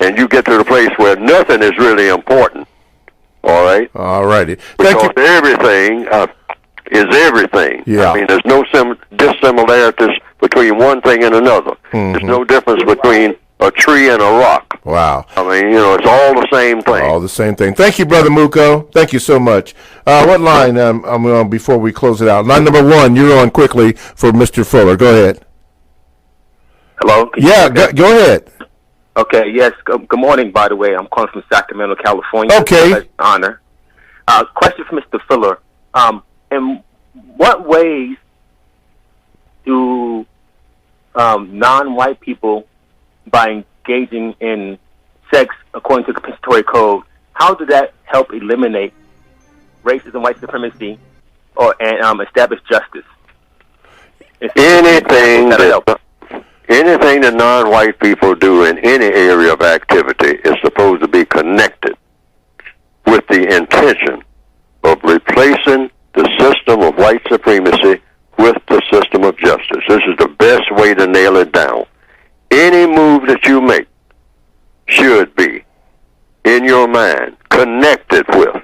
And you get to the place where nothing is really important. All right? All righty. Because everything is everything. Yeah. I mean, there's no dissimilarities between one thing and another. There's no difference between a tree and a rock. Wow. I mean, it's all the same thing. All the same thing. Thank you, Brother Muko. Thank you so much. What line, I'm on before we close it out? Line number 1, you're on quickly for Mr. Fuller. Go ahead. Hello? Yeah, go ahead. Okay, yes. Good morning, by the way. I'm calling from Sacramento, California. Okay. Honor. Question for Mr. Fuller. In what ways do non-white people, by engaging in sex according to the compensatory code, how does that help eliminate racism, white supremacy, and establish justice? Anything that non-white people do in any area of activity is supposed to be connected with the intention of replacing the system of white supremacy with the system of justice. This is the best way to nail it down. Any move that you make should be, in your mind, connected with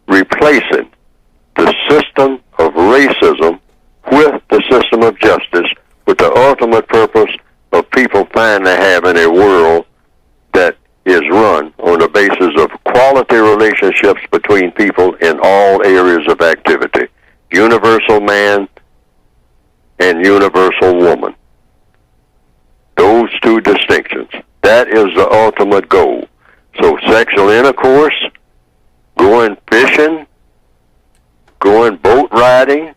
replacing the system of racism with the system of justice, with the ultimate purpose of people finally having a world that is run on the basis of quality relationships between people in all areas of activity. Universal man and universal woman. Those two distinctions. That is the ultimate goal. So sexual intercourse, going fishing, going boat riding,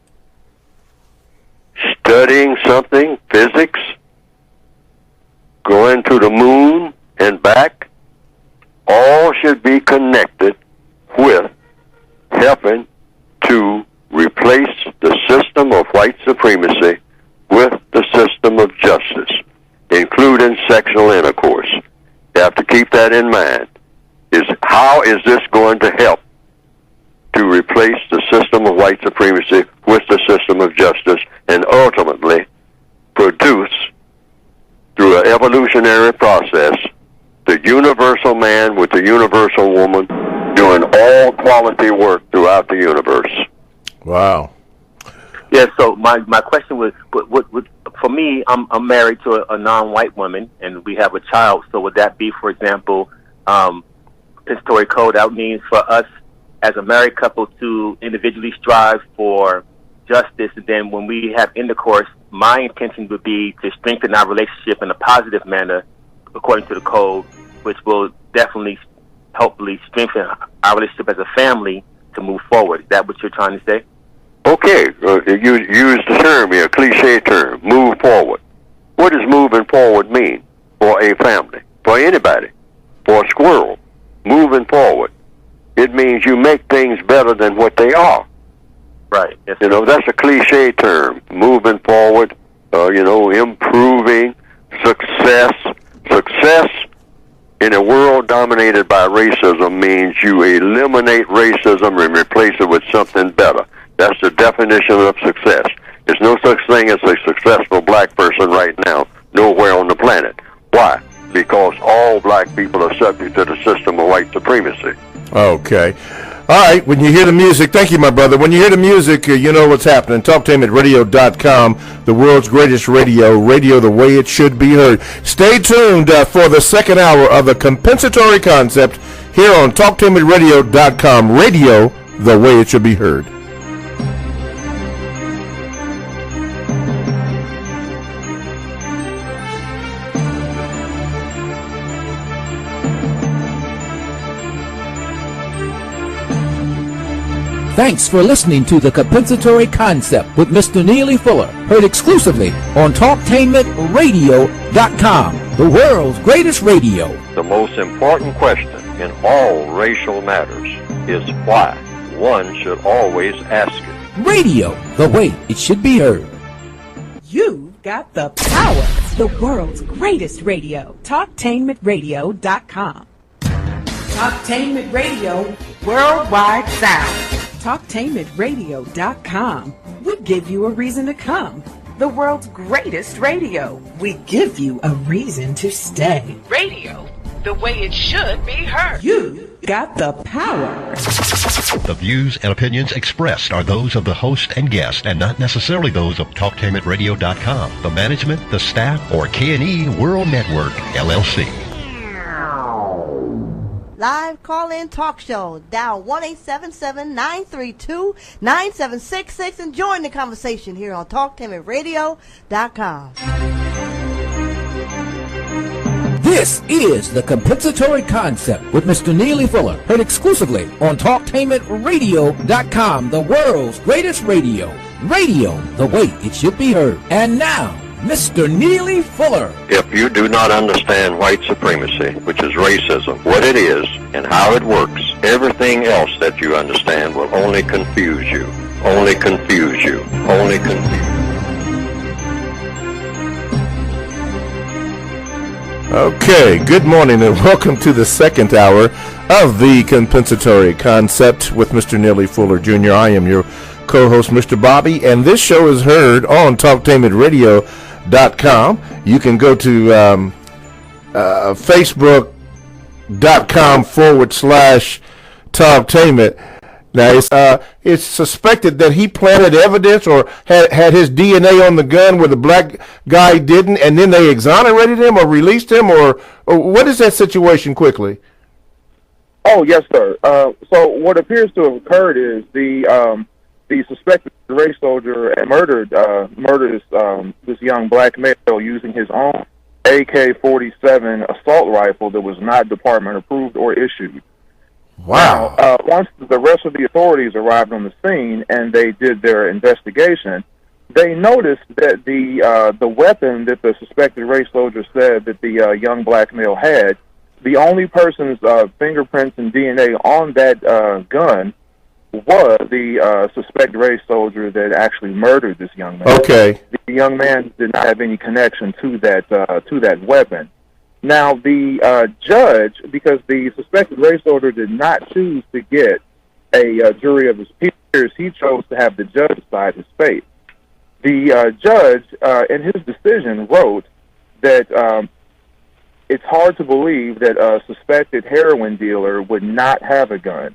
studying something, physics, going to the moon and back, all should be connected with helping to replace the system of white supremacy with the system of justice, including sexual intercourse. You have to keep that in mind. How is this going to help to replace the system of white supremacy with the system of justice and ultimately produce, through an evolutionary process, the universal man with the universal woman doing all quality work throughout the universe. Wow. Yeah, so my question was, for me, I'm married to a non-white woman, and we have a child. So would that be, for example, compensatory code? That means for us as a married couple to individually strive for justice, and then when we have intercourse, my intention would be to strengthen our relationship in a positive manner, according to the code, which will definitely, hopefully, strengthen our relationship as a family to move forward. Is that what you're trying to say? Okay, you use the term here, a cliche term, move forward. What does moving forward mean for a family, for anybody, for a squirrel? Moving forward, it means you make things better than what they are. Right. Yes, that's a cliche term, moving forward, improving, success. Success in a world dominated by racism means you eliminate racism and replace it with something better. That's the definition of success. There's no such thing as a successful black person right now, nowhere on the planet. Why? Because all black people are subject to the system of white supremacy. Okay. All right, when you hear the music, thank you, my brother. When you hear the music, you know what's happening. TalkTameRadio.com, the world's greatest radio the way it should be heard. Stay tuned for the second hour of the compensatory concept here on TalkTameRadio.com, radio the way it should be heard. Thanks for listening to The Compensatory Concept with Mr. Neely Fuller, heard exclusively on TalkTameRadio.com, the world's greatest radio. The most important question in all racial matters is why. One should always ask it. Radio, the way it should be heard. You've got the power. The world's greatest radio. TalkTameRadio.com. Talktainment Radio, worldwide sound. TalkTainmentRadio.com. We give you a reason to come. The world's greatest radio. We give you a reason to stay. Radio, the way it should be heard. You've got the power. The views and opinions expressed are those of the host and guest and not necessarily those of TalkTameItRadio.com, the management, the staff, or K&E World Network, LLC. Live call-in talk show. Dial 1-877-932-9766 and join the conversation here on TalkTameItRadio.com. This is the Compensatory Concept with Mr. Neely Fuller, heard exclusively on TalkTameItRadio.com, the world's greatest radio. Radio the way it should be heard. And now, Mr. Neely Fuller. If you do not understand white supremacy, which is racism, what it is and how it works, everything else that you understand will only confuse you. Only confuse you. Only confuse you. Okay, good morning and welcome to the second hour of the Compensatory Concept with Mr. Neely Fuller Jr. I am your co-host, Mr. Bobby, and this show is heard on TalkTameItRadio.com. You can go to Facebook.com/TalkTameIt. Now, it's suspected that he planted evidence or had his DNA on the gun where the black guy didn't, and then they exonerated him or released him, or what is that situation quickly? Oh, yes, sir. So what appears to have occurred is the suspected race soldier murdered this young black male using his own AK-47 assault rifle that was not department approved or issued. Wow. Now, once the rest of the authorities arrived on the scene and they did their investigation, they noticed that the weapon that the suspected race soldier said that the young black male had, the only person's fingerprints and DNA on that gun was the suspected race soldier that actually murdered this young man. Okay. The young man did not have any connection to that weapon. Now, the judge, because the suspected race soldier did not choose to get a jury of his peers, he chose to have the judge decide his fate. The judge, in his decision, wrote that it's hard to believe that a suspected heroin dealer would not have a gun.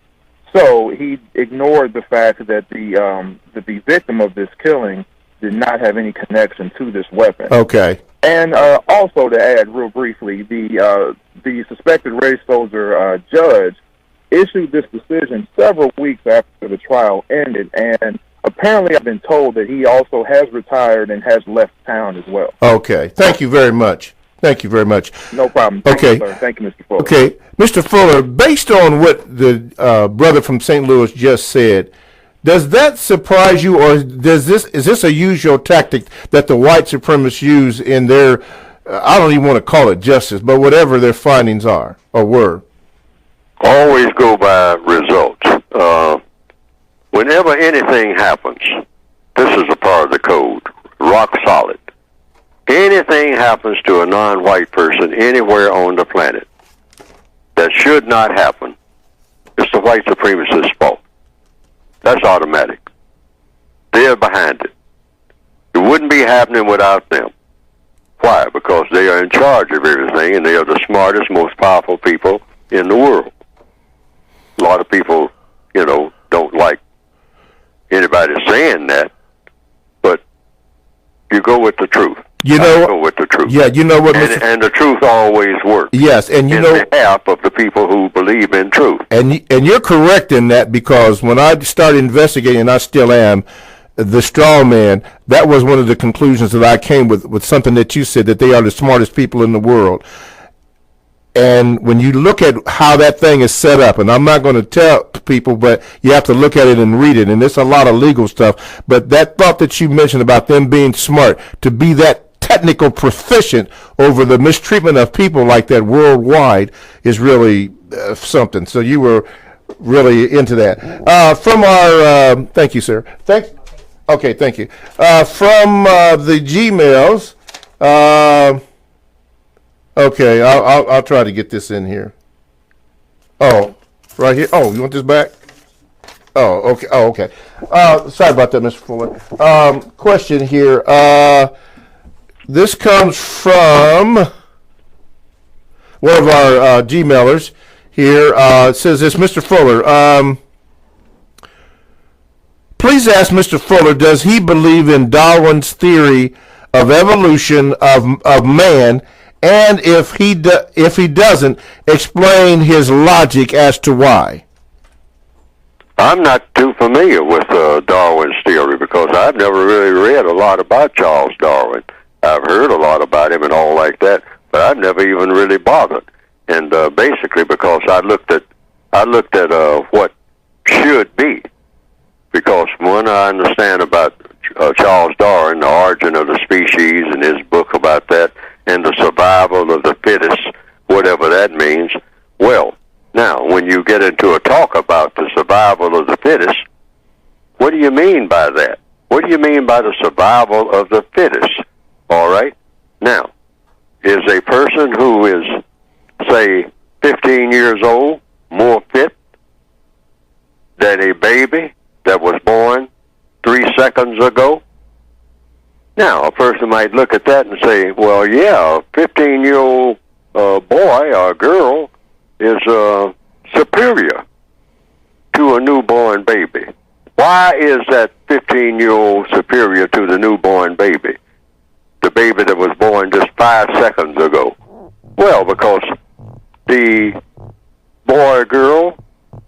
So he ignored the fact that the victim of this killing did not have any connection to this weapon. Okay. And also to add real briefly, the suspected race soldier judge issued this decision several weeks after the trial ended, and apparently I've been told that he also has retired and has left town as well. Okay. Thank you very much. Thank you very much. No problem. Thank you, sir. Thank you, Mr. Fuller. Okay. Mr. Fuller, based on what the brother from St. Louis just said, does that surprise you, or is this a usual tactic that the white supremacists use in their, I don't even want to call it justice, but whatever their findings are or were? Always go by results. Whenever anything happens, this is a part of the code, rock solid. Anything happens to a non-white person anywhere on the planet that should not happen, it's the white supremacist's fault. That's automatic. They're behind it. It wouldn't be happening without them. Why? Because they are in charge of everything, and they are the smartest, most powerful people in the world. A lot of people, don't like anybody saying that, but you go with the truth. Go with the truth. Yeah, you know what, and the truth always works. Yes, and in behalf of the people who believe in truth. And you're correct in that, because when I started investigating, and I still am, the straw man, that was one of the conclusions that I came with something that you said, that they are the smartest people in the world. And when you look at how that thing is set up, and I'm not going to tell people, but you have to look at it and read it, and it's a lot of legal stuff, but that thought that you mentioned about them being smart, to be that technical proficient over the mistreatment of people like that worldwide is really something. So you were really into that. From our, thank you, sir. Okay, thank you. From the Gmails, okay, I'll try to get this in here. Oh, right here. Oh, you want this back? Oh, okay. Oh, okay. Sorry about that, Mr. Fuller. Question here. This comes from one of our Gmailers. here. It says this, Mr. Fuller. Please ask Mr. Fuller, does he believe in Darwin's theory of evolution of man? And if he doesn't, explain his logic as to why. I'm not too familiar with Darwin's theory because I've never really read a lot about Charles Darwin. I've heard a lot about him and all like that, but I've never even really bothered. And basically because I looked at what should be. Because one, I understand about Charles Darwin, the origin of the species, and his book about that, and the survival of the fittest, whatever that means. Well, now, when you get into a talk about the survival of the fittest, what do you mean by that? What do you mean by the survival of the fittest? All right? Now, is a person who is, say, 15 years old more fit than a baby that was born 3 seconds ago? Now, a person might look at that and say, well, yeah, a 15-year-old boy or girl is superior to a newborn baby. Why is that 15-year-old superior to the newborn baby? The baby that was born just 5 seconds ago. Well, because the boy or girl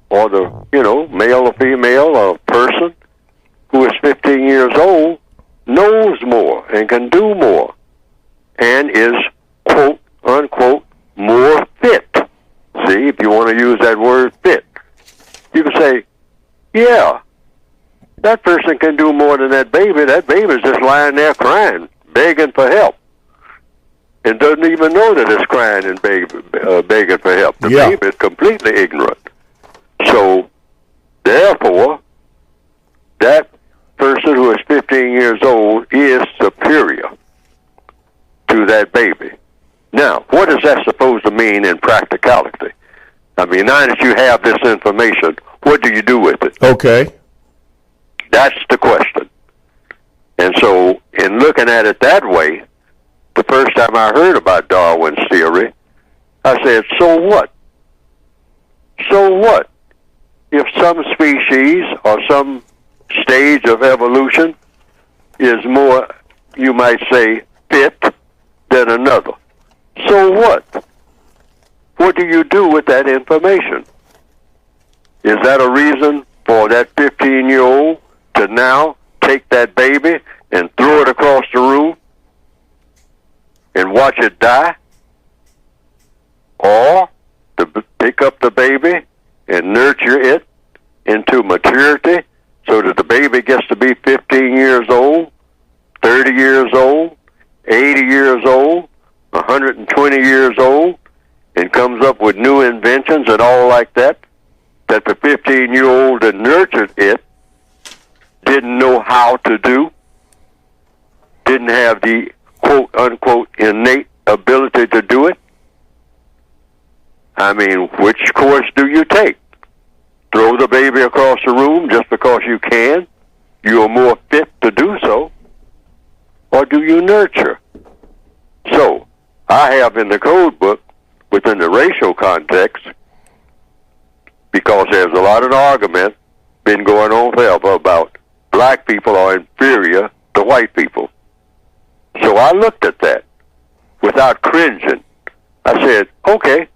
or the, male or female or person who is 15 years old knows more and can do more and is, quote, unquote, more fit. See, if you want to use that word fit, you can say, yeah, that person can do more than that baby. That baby's just lying there crying, begging for help, and doesn't even know that it's crying and begging for help. The baby is completely ignorant. So, therefore, that person who is 15 years old is superior to that baby. Now, what is that supposed to mean in practicality? I mean, now that you have this information, what do you do with it? Okay. That's the question. And so, in looking at it that way, the first time I heard about Darwin's theory, I said, so what? So what? If some species or some stage of evolution is more, you might say, fit than another. So what? What do you do with that information? Is that a reason for that 15-year-old to now take that baby and throw it across the room and watch it die? Or to pick up the baby and nurture it into maturity so that the baby gets to be 15 years old, 30 years old, 80 years old, 120 years old, and comes up with new inventions and all like that, that the 15-year-old that nurtured it didn't know how to do, didn't have the quote-unquote innate ability to do it? I mean, which course do you take? Throw the baby across the room just because you can? You are more fit to do so. Or do you nurture? So, I have in the code book, within the racial context, because there's a lot of argument been going on forever about black people are inferior to white people. So I looked at that without cringing. I said, okay,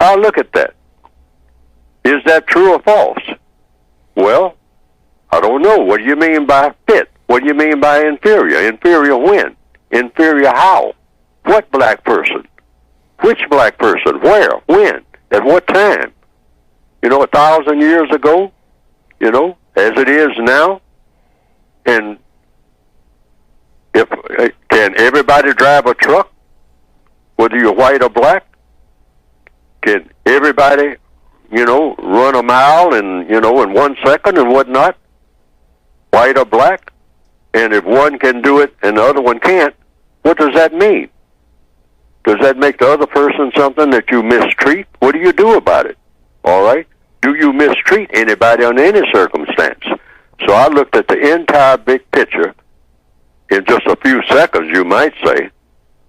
I'll look at that. Is that true or false? Well, I don't know. What do you mean by fit? What do you mean by inferior? Inferior when? Inferior how? What black person? Which black person? Where? When? At what time? 1,000 years ago? As it is now? And can everybody drive a truck, whether you're white or black? Can everybody, run a mile in 1 second and whatnot, white or black? And if one can do it and the other one can't, what does that mean? Does that make the other person something that you mistreat? What do you do about it? All right? Do you mistreat anybody under any circumstance? So I looked at the entire big picture in just a few seconds, you might say,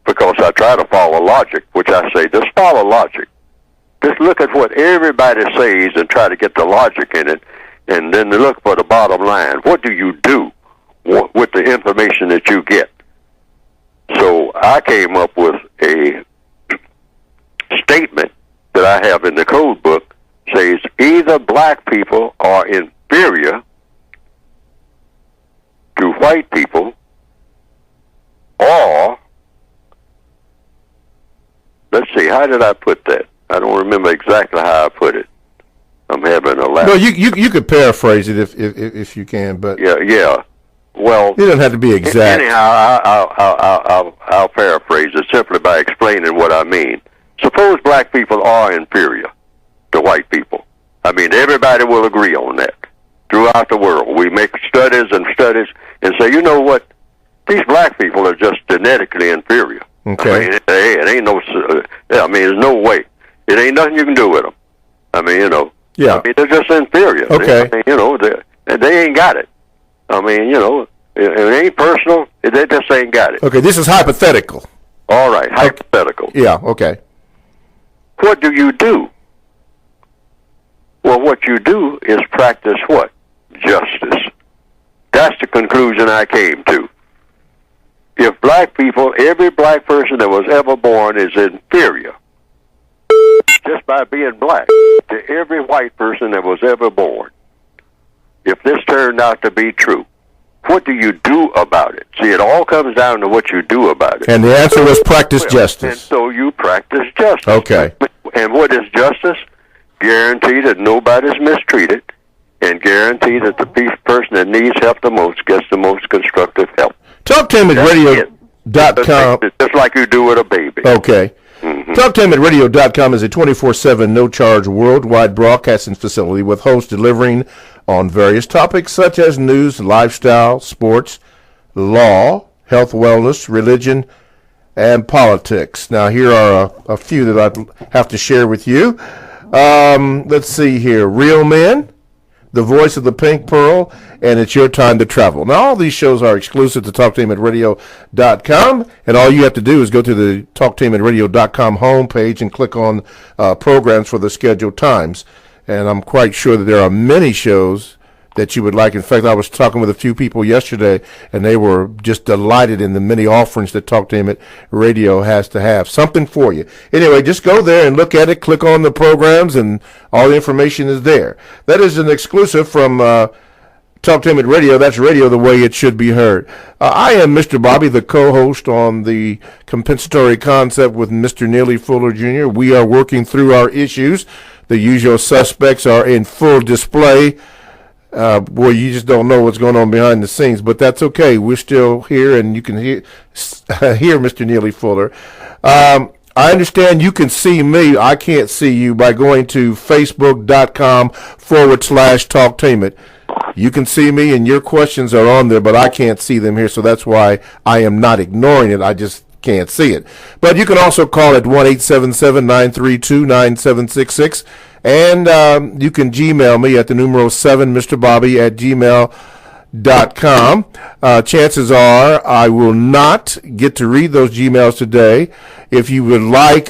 because I try to follow logic, which I say, just follow logic. Just look at what everybody says and try to get the logic in it, and then look for the bottom line. What do you do with the information that you get? So I came up with a statement that I have in the code book, says either black people are inferior to white people, or, let's see, how did I put that? I don't remember exactly how I put it. I'm having a laugh. No, you could paraphrase it if you can, but yeah. Well, it doesn't have to be exact. Anyhow, I'll paraphrase it simply by explaining what I mean. Suppose black people are inferior to white people. I mean, everybody will agree on that throughout the world. We make studies and say, you know what? These black people are just genetically inferior. Okay. I mean, it ain't no. I mean, there's no way. It ain't nothing you can do with them. I mean, you know. Yeah. I mean, they're just inferior. Okay. I mean, you know, they ain't got it. I mean, you know, it ain't personal. They just ain't got it. Okay, this is hypothetical. All right, hypothetical. Yeah, okay. What do you do? Well, what you do is practice what? Justice. That's the conclusion I came to. If black people, every black person that was ever born is inferior, just by being black, to every white person that was ever born. If this turned out to be true, what do you do about it? See, it all comes down to what you do about it. And the answer was practice justice. And so you practice justice. Okay. And what is justice? Guarantee that nobody's mistreated, and guarantee that the person that needs help the most gets the most constructive help. Talk to him at radio.com. Just like you do with a baby. Okay. Mm-hmm. Talk to him at radio.com is a 24/7 no-charge worldwide broadcasting facility with hosts delivering on various topics such as news, lifestyle, sports, law, health, wellness, religion, and politics. Now, here are a few that I have to share with you. Let's see here. Real Men, The Voice of the Pink Pearl, and It's Your Time to Travel. Now, all these shows are exclusive to TalkToHim@radio.com, and all you have to do is go to the TalkToHim@radio.com homepage and click on programs for the scheduled times. And I'm quite sure that there are many shows that you would like. In fact, I was talking with a few people yesterday, and they were just delighted in the many offerings that Talk to Him at Radio has to have. Something for you. Anyway, just go there and look at it, click on the programs, and all the information is there. That is an exclusive from Talk to Him at Radio. That's radio the way it should be heard. I am Mr. Bobby, the co-host on the compensatory concept with Mr. Neely Fuller Jr. We are working through our issues. The usual suspects are in full display. Boy, you just don't know what's going on behind the scenes, but that's okay. We're still here, and you can hear Mr. Neely Fuller. I understand you can see me. I can't see you by going to facebook.com/talktainment. You can see me, and your questions are on there, but I can't see them here, so that's why I am not ignoring it. I just can't see it. But you can also call at 1-877-932-9766, and you can Gmail me at the numero 7 mrbobby@gmail.com. Chances are I will not get to read those Gmails today. If you would like,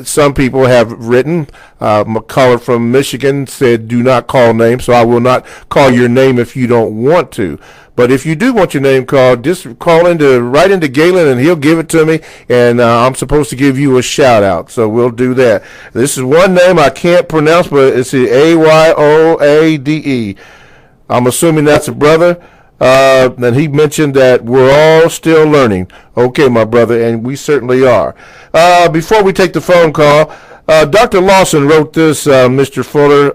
some people have written. McCullough from Michigan said, do not call names, so I will not call your name if you don't want to. But if you do want your name called, just call right into Galen, and he'll give it to me, and I'm supposed to give you a shout-out, so we'll do that. This is one name I can't pronounce, but it's the Ayoade. I'm assuming that's a brother. And he mentioned that we're all still learning. Okay, my brother, and we certainly are. Before we take the phone call, Dr. Lawson wrote this, Mr. Fuller.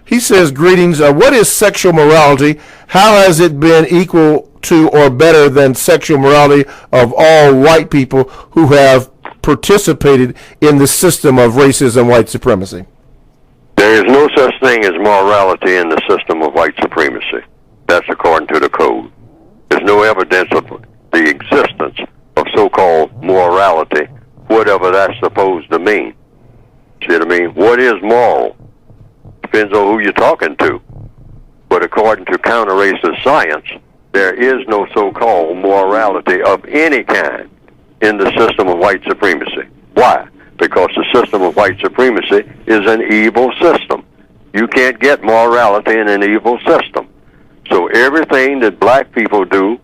He says, greetings. What is sexual morality? How has it been equal to or better than sexual morality of all white people who have participated in the system of racism and white supremacy? There is no such thing as morality in the system of white supremacy. That's according to the code. There's no evidence of the existence of so-called morality, whatever that's supposed to mean. See what I mean? What is moral? Depends on who you're talking to. But according to counter-racist science, there is no so-called morality of any kind in the system of white supremacy. Why? because the system of white supremacy is an evil system. You can't get morality in an evil system. So everything that black people do,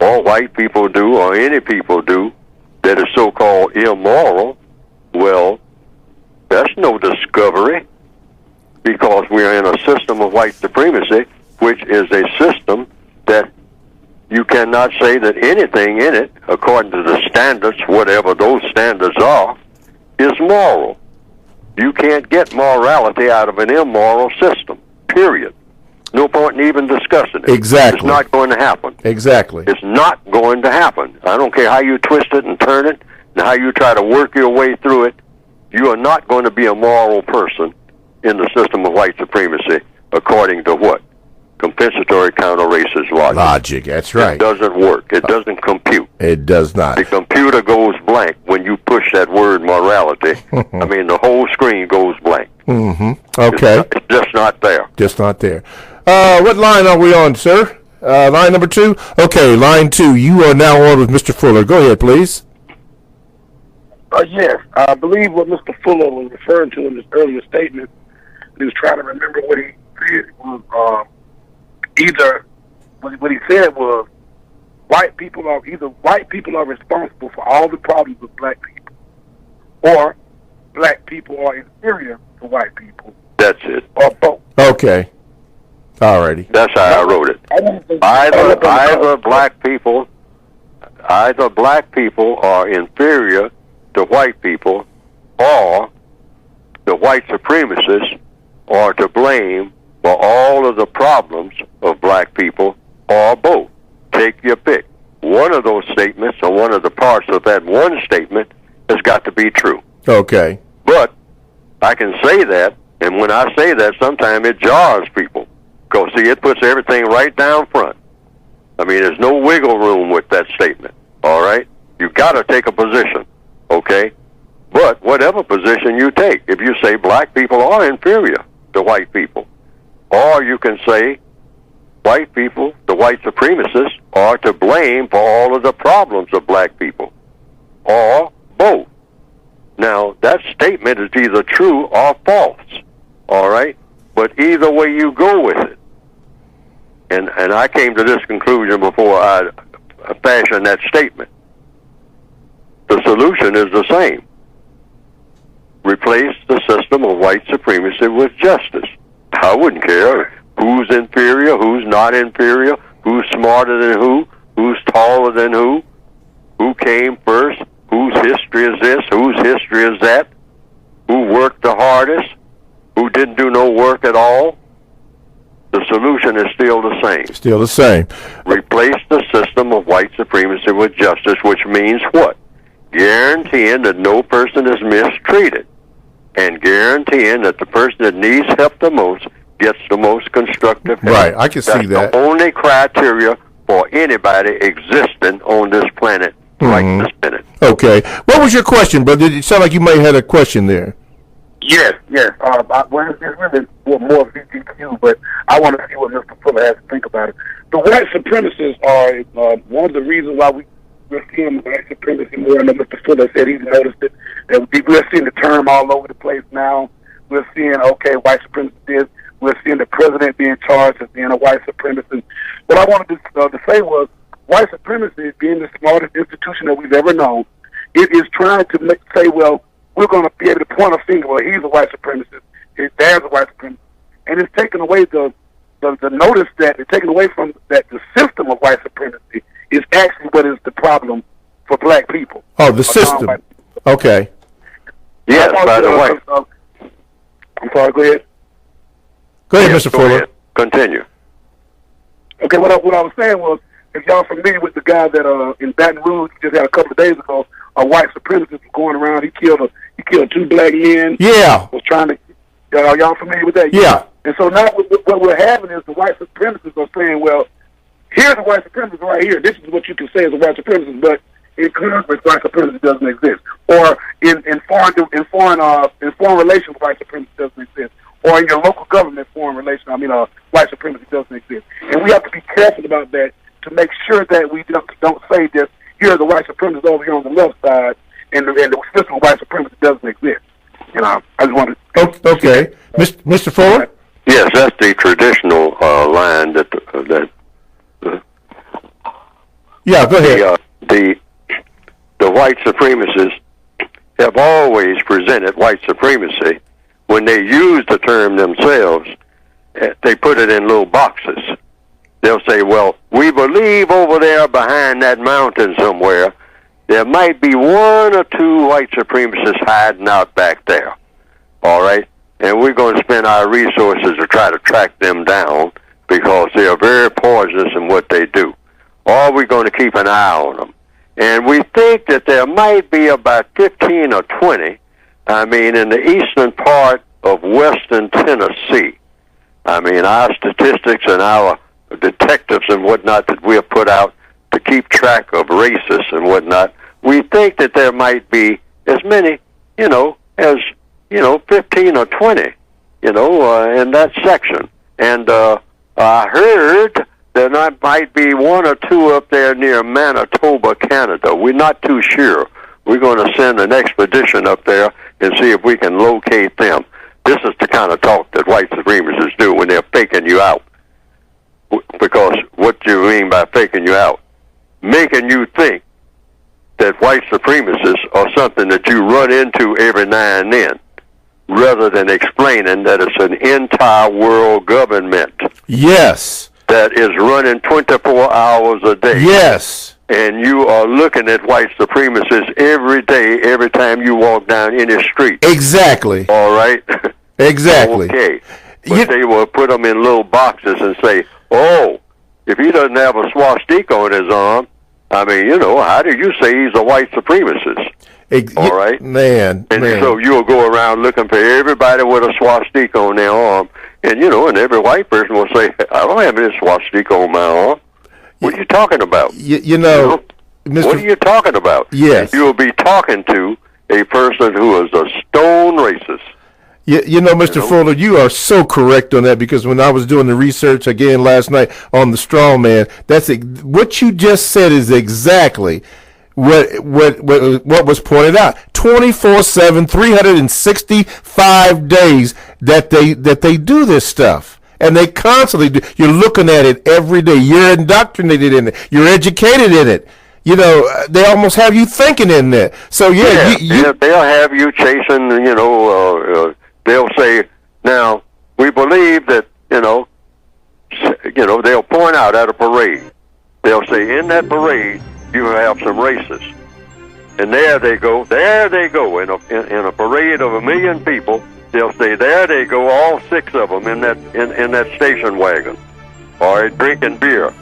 or white people do, or any people do that is so-called immoral, well, that's no discovery, because we are in a system of white supremacy, which is a system that you cannot say that anything in it, according to the standards, whatever those standards are, is moral. You can't get morality out of an immoral system, period. No point in even discussing it. Exactly. It's not going to happen. Exactly. It's not going to happen. I don't care how you twist it and turn it and how you try to work your way through it. You are not going to be a moral person in the system of white supremacy, according to what? Compensatory counter-racist logic. Logic, that's right. It doesn't work. It doesn't compute. It does not. The computer goes blank when you push that word morality. I mean, the whole screen goes blank. Mm-hmm. Okay. It's just not there. Just not there. What line are we on, sir? Line number 2? Okay, line 2. You are now on with Mr. Fuller. Go ahead, please. Yes, I believe what Mr. Fuller was referring to in his earlier statement. He was trying to remember what he said was either what he said was white people are responsible for all the problems of black people, or black people are inferior to white people. That's it. Or both. Okay. Alrighty. That's how I wrote it. Either black people are inferior to white people, or the white supremacists are to blame for all of the problems of black people, or both. Take your pick. One of those statements, or one of the parts of that one statement, has got to be true. Okay. But I can say that, and when I say that, sometimes it jars people. Because, see, it puts everything right down front. I mean, there's no wiggle room with that statement, all right? You've got to take a position, okay? But whatever position you take, if you say black people are inferior to white people, or you can say white people, the white supremacists, are to blame for all of the problems of black people, or both. Now, that statement is either true or false, all right? But either way you go with it, and I came to this conclusion before I fashioned that statement, the solution is the same. Replace the system of white supremacy with justice. I wouldn't care who's inferior, who's not inferior, who's smarter than who's taller than who came first, whose history is this, whose history is that, who worked the hardest, who didn't do no work at all. The solution is still the same. Still the same. Replace the system of white supremacy with justice, which means what? Guaranteeing that no person is mistreated, and guaranteeing that the person that needs help the most gets the most constructive help. Right, I can see that. That's the only criteria for anybody existing on this planet right this minute. Okay. What was your question, brother? It sounded like you may have had a question there. Yes. Well, it's really more VGQ, but I want to see what Mr. Fuller has to think about it. The white supremacists are one of the reasons why we're seeing white supremacy more. And Mr. Fuller said he's noticed it. That we're seeing the term all over the place now. We're seeing, white supremacy is. We're seeing the president being charged as being a white supremacist. What I wanted to say was, white supremacy, being the smartest institution that we've ever known, it is trying to say, well, we're going to be able to point a finger, well, he's a white supremacist, his dad's a white supremacist. And it's taken away the notice that, it's taken away from that the system of white supremacy is actually what is the problem for black people. Oh, the system. Okay. Yes, by the way. I'm sorry, go ahead. Go ahead, Mr. Fuller. Ahead. Continue. Okay, what I was saying was, if y'all familiar with the guy that in Baton Rouge just had a couple of days ago, a white supremacist was going around. He killed 2 black men. Yeah. Was trying to. Y'all familiar with that? Yeah. And so now what we're having is the white supremacists are saying, well, here's a white supremacist right here. This is what you can say as a white supremacist, but in Congress, white supremacy doesn't exist, or in foreign relations, white supremacy doesn't exist, or in your local government foreign relations, white supremacy doesn't exist. And we have to be careful about that to make sure that we don't say that here are the white supremacists over here on the left side, and the system of white supremacy doesn't exist. You know, I just wanted to... Okay. Mr. Fuller? Yes, that's the traditional line that yeah, go ahead. The white supremacists have always presented white supremacy. When they use the term themselves, they put it in little boxes. They'll say, well, we believe over there behind that mountain somewhere, there might be one or two white supremacists hiding out back there. All right? And we're going to spend our resources to try to track them down because they are very poisonous in what they do. Or we're going to keep an eye on them. And we think that there might be about 15 or 20, in the eastern part of western Tennessee. Our statistics and our detectives and whatnot that we have put out to keep track of racists and whatnot, we think that there might be as many, as 15 or 20, in that section. And I heard there might be one or two up there near Manitoba, Canada. We're not too sure. We're going to send an expedition up there and see if we can locate them. This is the kind of talk that white supremacists do when they're faking you out. Because what do you mean by faking you out? Making you think that white supremacists are something that you run into every now and then, rather than explaining that it's an entire world government. Yes. That is running 24 hours a day. Yes. And you are looking at white supremacists every day, every time you walk down any street. Exactly. All right? Exactly. Okay. But they will put them in little boxes and say, oh, if he doesn't have a swastika on his arm, how do you say he's a white supremacist? All right? Man. So you'll go around looking for everybody with a swastika on their arm. And, and every white person will say, I don't have any swastika on my arm. What are you talking about? Mr. What are you talking about? Yes. You'll be talking to a person who is a stone racist. Mr. Fuller, you are so correct on that, because when I was doing the research again last night on the straw man, what you just said is exactly what was pointed out. 24/7, 365 days that they do this stuff. And they constantly do. You're looking at it every day. You're indoctrinated in it. You're educated in it. They almost have you thinking in there. So they'll have you chasing. They'll say, now we believe that they'll point out at a parade. They'll say, in that parade you have some racists, and there they go in a parade of 1 million people. They'll say, there they go, all 6 of them in that station wagon, all right, drinking beer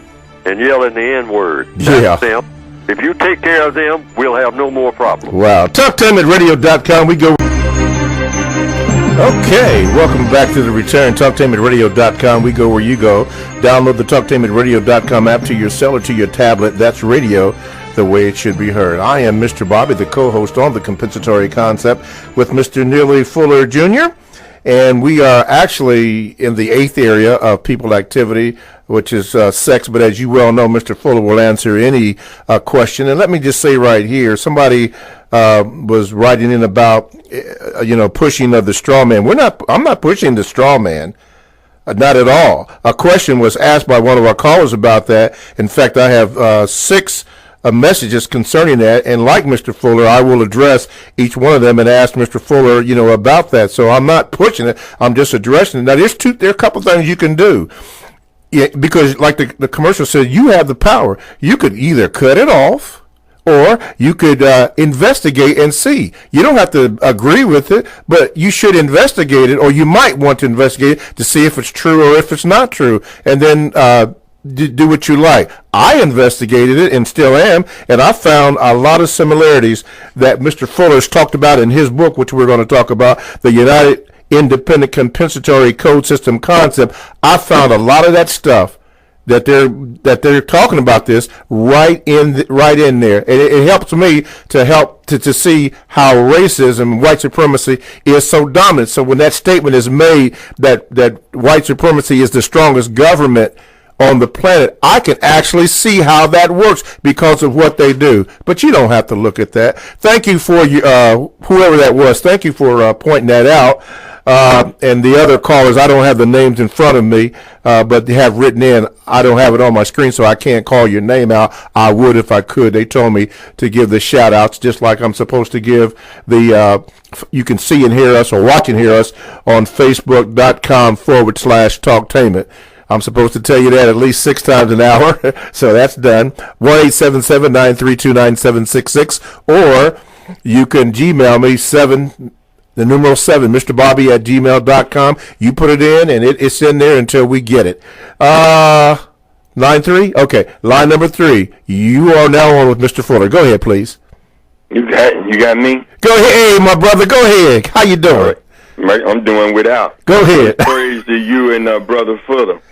and yelling the N-word. Yeah. Them. If you take care of them, we'll have no more problems. Wow. TalkTimeAtRadio.com. We go. Okay, welcome back to the return. TalkTimeAtRadio.com. We go where you go. Download the TalkTimeAtRadio.com app to your cell or to your tablet. That's radio the way it should be heard. I am Mr. Bobby, the co-host on The Compensatory Concept with Mr. Neely Fuller Jr., and we are actually in the 8th area of people activity, which is sex. But as you well know, Mr. Fuller will answer any question. And let me just say right here, somebody was writing in about, pushing of the straw man. I'm not pushing the straw man. Not at all. A question was asked by one of our callers about that. In fact, I have 6 messages concerning that, and like Mr. Fuller, I will address each one of them and ask Mr. Fuller, about that. So I'm not pushing it. I'm just addressing it. Now, there are a couple things you can do. Yeah, because like the commercial said, you have the power. You could either cut it off, or you could investigate and see. You don't have to agree with it, but you should investigate it, or you might want to investigate it to see if it's true or if it's not true, and then do what you like. I investigated it and still am, and I found a lot of similarities that Mr. Fuller's talked about in his book, which we're going to talk about, the United Independent Compensatory Code System Concept. I found a lot of that stuff that they're talking about this right in there, and it helps me to see how racism, white supremacy is so dominant. So when that statement is made that white supremacy is the strongest government on the planet, I can actually see how that works because of what they do. But you don't have to look at that. Thank you for whoever that was. Thank you for pointing that out. And the other callers, I don't have the names in front of me, but they have written in. I don't have it on my screen, so I can't call your name out. I would if I could. They told me to give the shout outs, just like I'm supposed to give the, you can see and hear us or watch and hear us on Facebook.com/Talktainment. I'm supposed to tell you that at least 6 times an hour, so that's done. 1-877-932-9766, or you can Gmail me 7, Mr. Bobby at gmail.com. You put it in, and it's in there until we get it. Line 3? Okay, line number 3. You are now on with Mr. Fuller. Go ahead, please. You got me? Go ahead, hey, my brother. Go ahead. How you doing? Right. I'm doing without. Go ahead. Praise to you and Brother Fuller.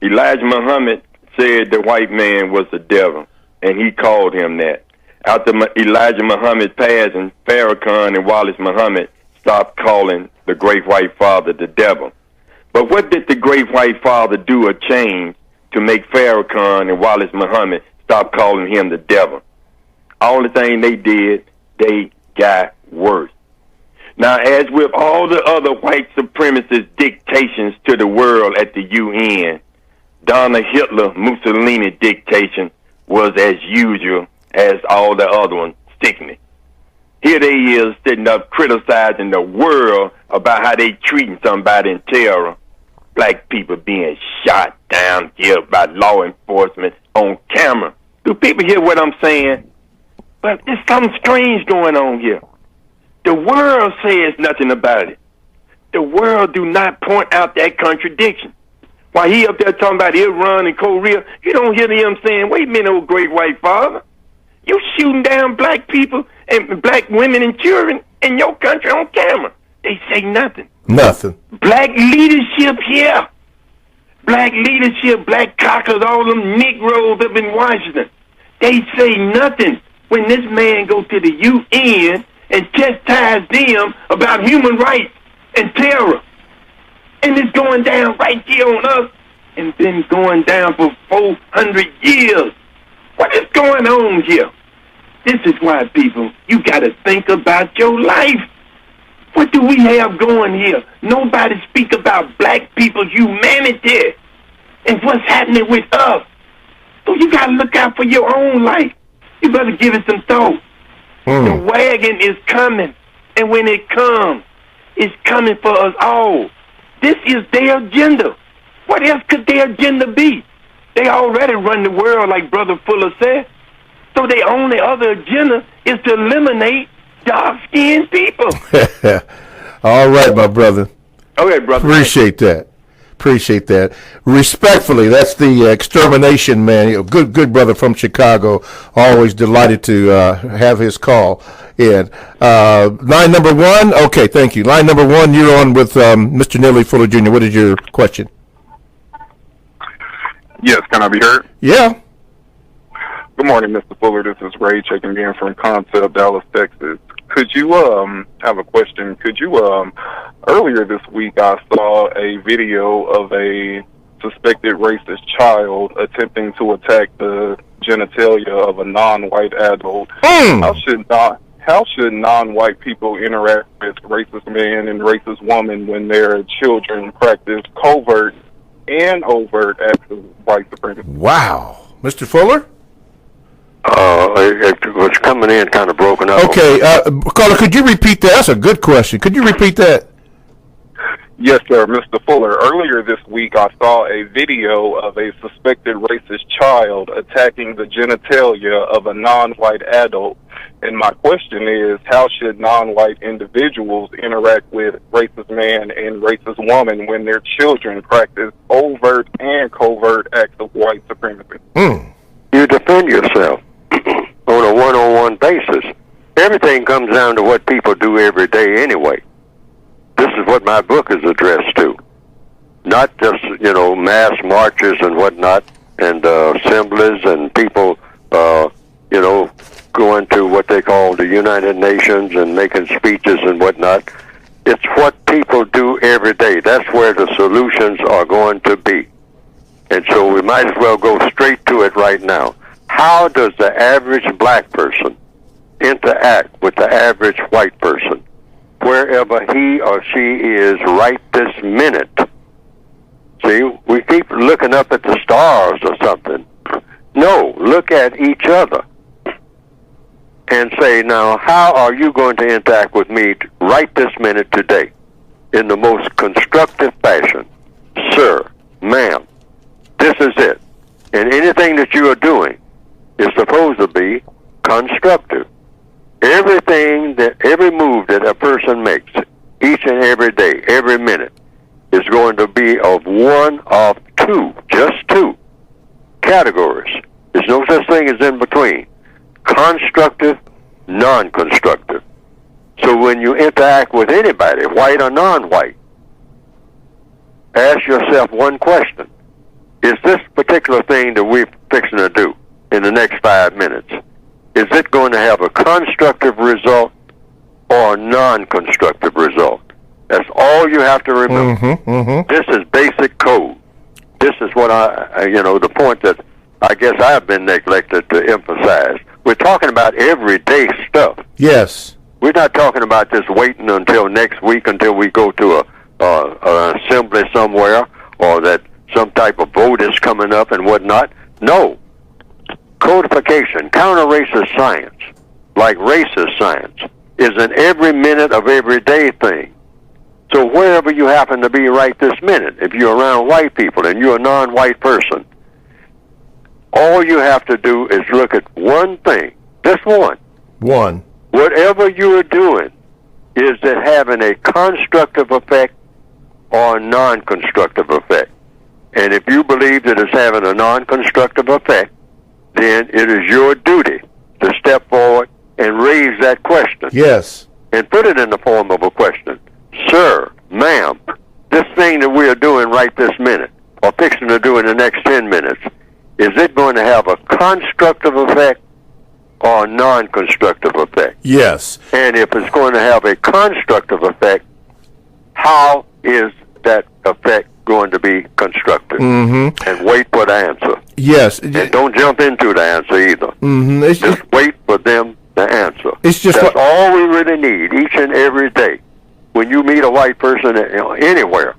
Elijah Muhammad said the white man was the devil, and he called him that. After Elijah Muhammad passed, and Farrakhan and Wallace Muhammad stopped calling the great white father the devil. But what did the great white father do or change to make Farrakhan and Wallace Muhammad stop calling him the devil? Only thing they did, they got worse. Now, as with all the other white supremacist dictations to the world at the UN, Donald Hitler Mussolini dictation was as usual as all the other ones, sickening. Here they is sitting up criticizing the world about how they treating somebody in terror. Black people being shot down here by law enforcement on camera. Do people hear what I'm saying? But there's something strange going on here. The world says nothing about it. The world do not point out that contradiction. While he up there talking about Iran and Korea, you don't hear them saying, wait a minute, old great white father. You shooting down black people and black women and children in your country on camera. They say nothing. Nothing. Black leadership here. Black leadership, black cockers, all them Negroes up in Washington. They say nothing when this man go to the UN and chastise them about human rights and terror. And it's going down right here on us and been going down for 400 years. What is going on here? This is why, people, you got to think about your life. What do we have going here? Nobody speak about black people's humanity and what's happening with us. So you got to look out for your own life. You better give it some thought. The wagon is coming, and when it comes, it's coming for us all. This is their agenda. What else could their agenda be? They already run the world, like Brother Fuller said. So their only other agenda is to eliminate dark-skinned people. All right, my brother. Okay, brother. Appreciate that. Respectfully, that's the extermination man. Good brother from Chicago. Always delighted to have his call in. Line number 1. Okay, thank you. Line number 1, you're on with Mr. Neely Fuller Jr. What is your question? Yes, can I be heard? Yeah. Good morning, Mr. Fuller. This is Ray checking in from Concept, Dallas, Texas. Could you have a question? Could you earlier this week I saw a video of a suspected racist child attempting to attack the genitalia of a non-white adult. How should non-white people interact with racist men and racist women when their children practice covert and overt acts of white supremacy? Wow. Mr. Fuller? It was coming in kind of broken up. Okay, caller, could you repeat that? That's a good question. Could you repeat that? Yes, sir, Mr. Fuller. Earlier this week, I saw a video of a suspected racist child attacking the genitalia of a non-white adult. And my question is, how should non-white individuals interact with racist man and racist woman when their children practice overt and covert acts of white supremacy? You defend yourself on a one-on-one basis. Everything comes down to what people do every day anyway. This is what my book is addressed to. Not just, mass marches and whatnot, and assemblies and people, going to what they call the United Nations and making speeches and whatnot. It's what people do every day. That's where the solutions are going to be. And so we might as well go straight to it right now. How does the average black person interact with the average white person, wherever he or she is right this minute? See, we keep looking up at the stars or something. No, look at each other and say, now, how are you going to interact with me right this minute today in the most constructive fashion? Sir, ma'am, this is it. And anything that you are doing is supposed to be constructive. Every move that a person makes, each and every day, every minute, is going to be of one of two, just two categories. There's no such thing as in between. Constructive, non-constructive. So when you interact with anybody, white or non-white, ask yourself one question. Is this particular thing that we're fixing to do in the next 5 minutes, is it going to have a constructive result or a non-constructive result? That's all you have to remember. This is basic code. This is what the point that I guess I've been neglected to emphasize. We're talking about everyday stuff. Yes. We're not talking about just waiting until next week until we go to an assembly somewhere or that some type of vote is coming up and whatnot. No. Codification, counter-racist science, like racist science, is an every minute of everyday thing. So wherever you happen to be right this minute, if you're around white people and you're a non-white person, all you have to do is look at one thing, just one. One. Whatever you are doing, is it having a constructive effect or a non-constructive effect? And if you believe that it's having a non-constructive effect, then it is your duty to step forward and raise that question. Yes. And put it in the form of a question. Sir, ma'am, this thing that we are doing right this minute, or fixing to do in the next 10 minutes, is it going to have a constructive effect or a non-constructive effect? Yes. And if it's going to have a constructive effect, how is that effect going to be constructive? And wait for the answer. Yes. And don't jump into the answer either. Just wait for them to answer. It's just That's all we really need each and every day. When you meet a white person anywhere,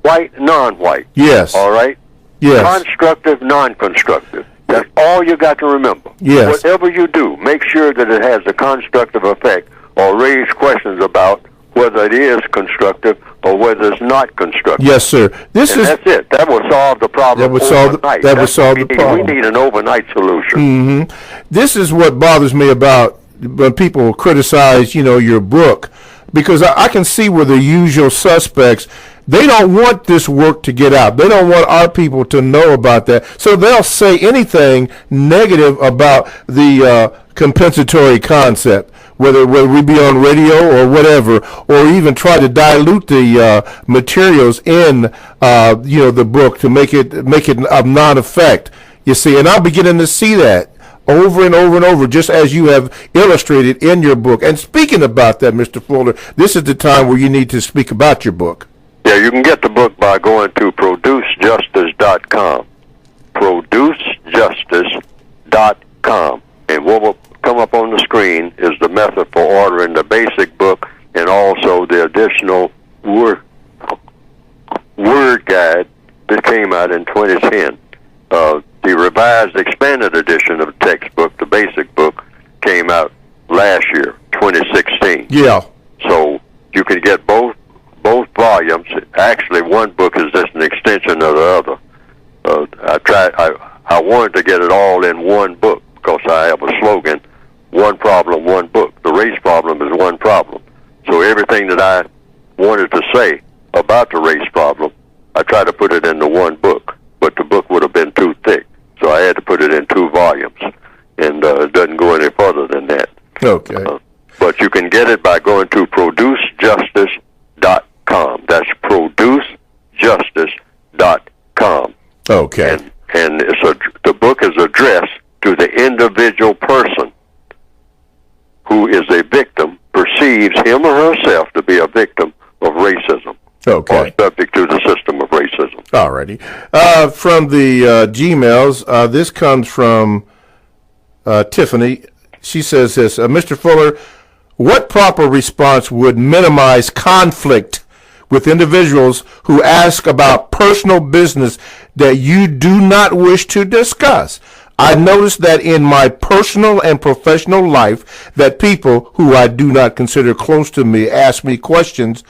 white, non-white. Yes. All right? Yes. Constructive, non-constructive. That's all you got to remember. Yes. Whatever you do, make sure that it has a constructive effect or raise questions about whether it is constructive or whether it's not constructive. Yes, sir. That's it. That will solve the problem That would solve overnight. that would solve the problem. We need an overnight solution. This is what bothers me about when people criticize, your book, because I can see where the usual suspects, they don't want this work to get out. They don't want our people to know about that. So they'll say anything negative about the compensatory concept, whether we be on radio or whatever, or even try to dilute the materials in the book to make it of non-effect. You see, and I'll be getting to see that over and over and over, just as you have illustrated in your book. And speaking about that, Mr. Fuller, this is the time where you need to speak about your book. Yeah, you can get the book by going to producejustice.com. Producejustice.com. And what will come up on the screen is the method for ordering the basic book and also the additional word guide that came out in 2010. The revised expanded edition of the textbook, the basic book, came out last year, 2016. Yeah. So you can get both volumes. Actually, one book is just an extension of the other. I wanted to get it all in one book because I have a slogan: one problem, one book. The race problem is one problem. So everything that I wanted to say about the race problem, I tried to put it into one book, but the book would have been too thick. So I had to put it in 2 volumes, and it doesn't go any further than that. Okay. But you can get it by going to producejustice.com. That's producejustice.com. Okay. And the book is addressed to the individual person who is a victim, perceives him or herself to be a victim of racism. Okay. or subject to the system of racism. Alrighty. From the Gmails, this comes from Tiffany. She says this, Mr. Fuller, what proper response would minimize conflict with individuals who ask about personal business that you do not wish to discuss? I noticed that in my personal and professional life that people who I do not consider close to me ask me questions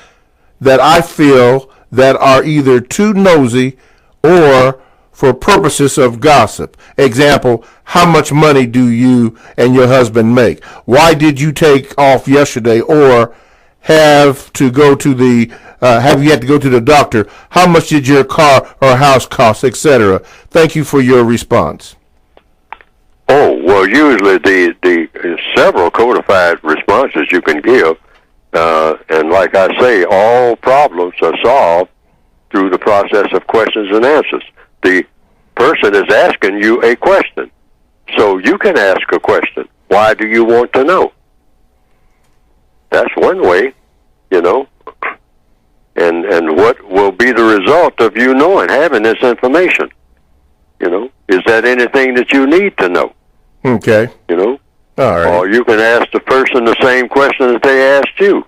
that I feel that are either too nosy or for purposes of gossip. Example, how much money do you and your husband make? Why did you take off yesterday? Or have you had to go to the doctor? How much did your car or house cost, etc.? Thank you for your response. Oh, well, usually the several codified responses you can give, and like I say, all problems are solved through the process of questions and answers. The person is asking you a question, so you can ask a question. Why do you want to know? That's one way, you know. And what will be the result of you knowing, having this information? You know, is that anything that you need to know? Okay. You know? All right. Or you can ask the person the same question that they asked you.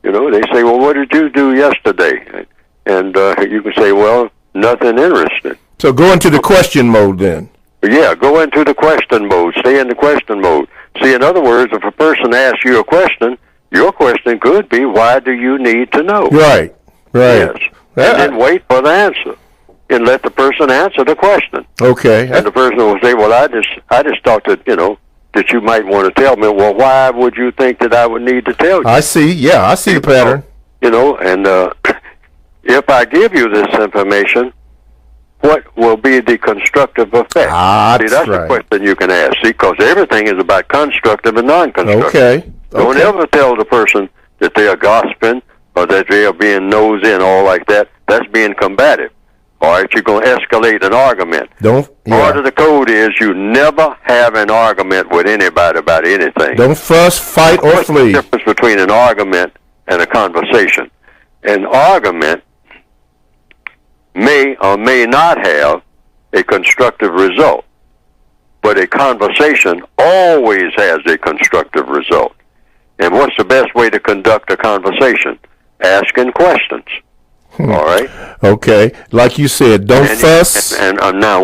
You know, they say, well, what did you do yesterday? And you can say, well, nothing interesting. So go into the question mode then. Yeah, go into the question mode. Stay in the question mode. See, in other words, if a person asks you a question, your question could be, why do you need to know? Right. Yes. And then wait for the answer. And let the person answer the question. Okay. And the person will say, well, I just thought that, you know, that you might want to tell me. Well, why would you think that I would need to tell you? I see. Yeah, I see the pattern. You know, and if I give you this information, what will be the constructive effect? That's that's right. the question you can ask. See, because everything is about constructive and non-constructive. Okay. Don't ever tell the person that they are gossiping or that they are being nosy and all like that. That's being combative. All right, you're going to escalate an argument. Part of the code is you never have an argument with anybody about anything. Don't fuss, fight, or flee. What's the difference between an argument and a conversation? An argument may or may not have a constructive result, but a conversation always has a constructive result. And what's the best way to conduct a conversation? Asking questions. All right. Okay. Like you said, don't fuss. And now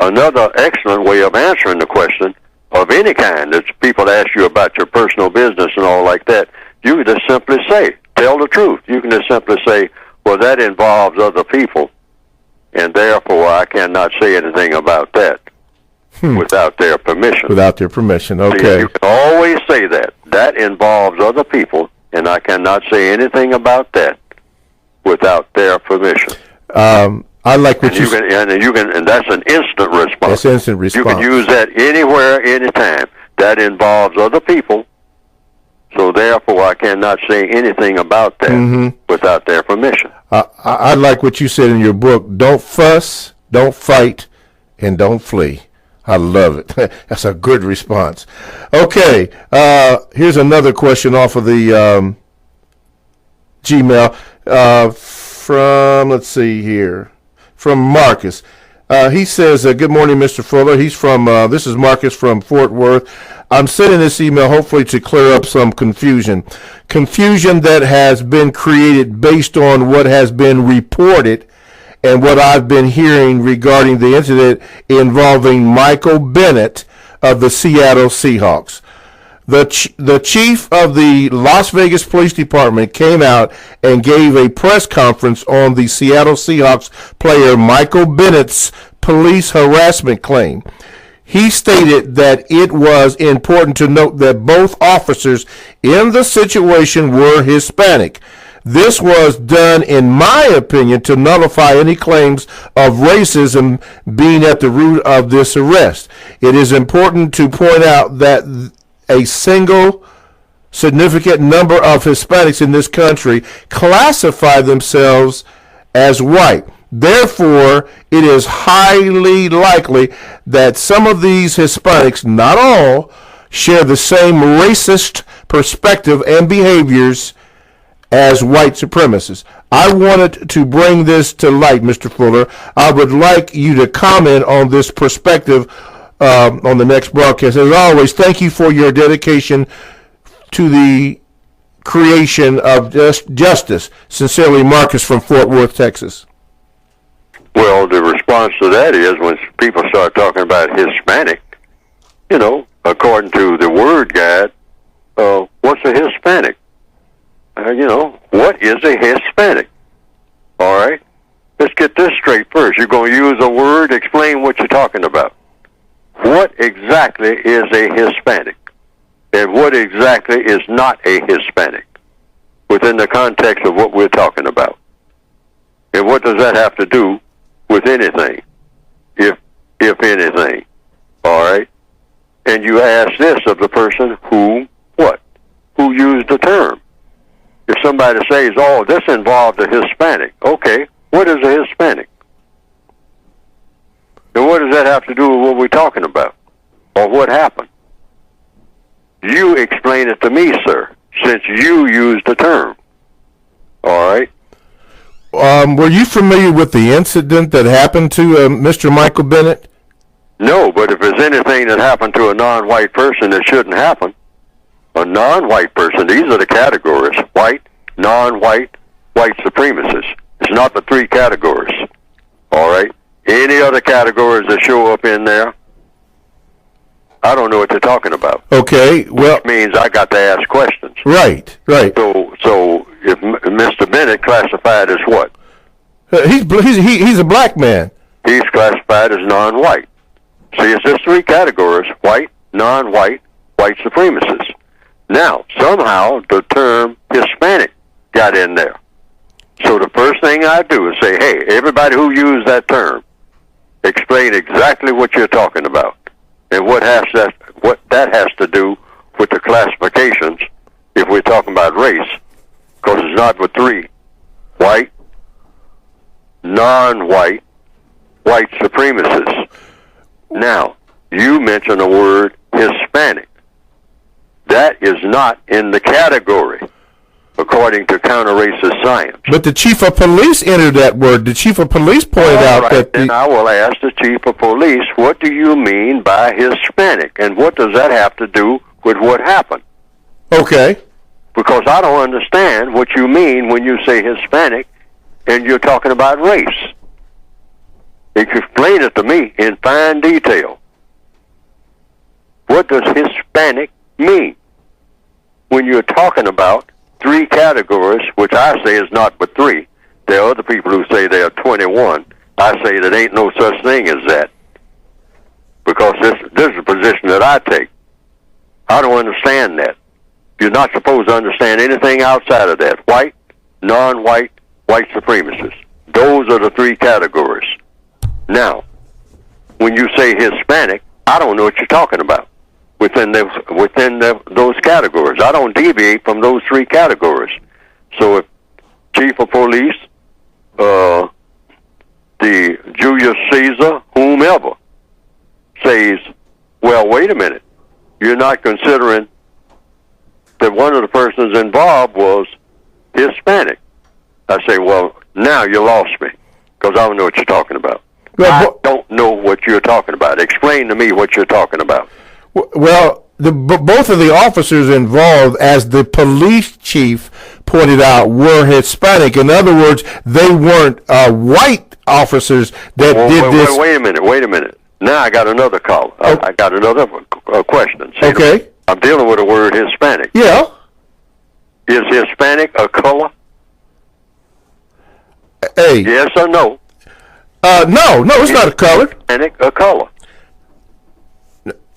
another excellent way of answering the question of any kind that people ask you about your personal business and all like that, you can just simply say, tell the truth. You can just simply say, well, that involves other people, and therefore I cannot say anything about that without their permission. Without their permission. Okay. See, you can always say that. That involves other people, and I cannot say anything about that without their permission. I like what you can, and that's an instant response. That's instant response. You can use that anywhere, anytime. That involves other people, so therefore I cannot say anything about that without their permission. I like what you said in your book. Don't fuss, don't fight, and don't flee. I love it. That's a good response. Okay, here's another question off of the Gmail. From Marcus. He says, good morning, Mr. Fuller. He's from, this is Marcus from Fort Worth. I'm sending this email hopefully to clear up some confusion. Confusion that has been created based on what has been reported and what I've been hearing regarding the incident involving Michael Bennett of the Seattle Seahawks. The chief of the Las Vegas Police Department came out and gave a press conference on the Seattle Seahawks player Michael Bennett's police harassment claim. He stated that it was important to note that both officers in the situation were Hispanic. This was done, in my opinion, to nullify any claims of racism being at the root of this arrest. It is important to point out that a single significant number of Hispanics in this country classify themselves as white. Therefore, it is highly likely that some of these Hispanics, not all, share the same racist perspective and behaviors as white supremacists. I wanted to bring this to light, Mr. Fuller. I would like you to comment on this perspective on the next broadcast. As always, thank you for your dedication to the creation of justice. Sincerely, Marcus from Fort Worth, Texas. Well, the response to that is when people start talking about Hispanic, according to the word guide, what's a Hispanic? What is a Hispanic? All right? Let's get this straight first. You're going to use a word, explain what you're talking about. What exactly is a Hispanic? And what exactly is not a Hispanic within the context of what we're talking about? And what does that have to do with anything, if anything? All right? And you ask this of the person who used the term. If somebody says, oh, this involved a Hispanic, okay, what is a Hispanic? And what does that have to do with what we're talking about? Or what happened? You explain it to me, sir, since you used the term. All right? Were you familiar with the incident that happened to Mr. Michael Bennett? No, but if there's anything that happened to a non-white person that shouldn't happen, a non-white person, these are the categories: white, non-white, white supremacists. It's not the three categories. All right? Any other categories that show up in there, I don't know what they're talking about. Okay, well... Which means I got to ask questions. Right. So if Mr. Bennett classified as what? He's a black man. He's classified as non-white. See, it's just three categories: white, non-white, white supremacists. Now, somehow the term Hispanic got in there. So the first thing I do is say, hey, everybody who used that term, explain exactly what you're talking about and what that has to do with the classifications if we're talking about race, because it's not with three: white, non-white, white supremacists. Now, you mentioned the word Hispanic. That is not in the category, according to counter-racist science. But the chief of police entered that word. The chief of police pointed out that... Then I will ask the chief of police, what do you mean by Hispanic? And what does that have to do with what happened? Okay. Because I don't understand what you mean when you say Hispanic and you're talking about race. Explain it to me in fine detail. What does Hispanic mean when you're talking about three categories, which I say is not but three? There are other people who say there are 21. I say that ain't no such thing as that, because this is a position that I take. I don't understand that. You're not supposed to understand anything outside of that. White, non-white, white supremacists. Those are the three categories. Now, when you say Hispanic, I don't know what you're talking about within those categories. I don't deviate from those three categories. So if chief of police, the Julius Caesar, whomever, says, well, wait a minute, you're not considering that one of the persons involved was Hispanic. I say, well, now you lost me, because I don't know what you're talking about. I don't know what you're talking about. Explain to me what you're talking about. Well, both of the officers involved, as the police chief pointed out, were Hispanic. In other words, they weren't white officers that did this. Wait a minute. Now I got another call. I got another question. See, okay. I'm dealing with the word Hispanic. Yeah. Is Hispanic a color? Hey. Yes or no? No, it's not a color. Hispanic a color?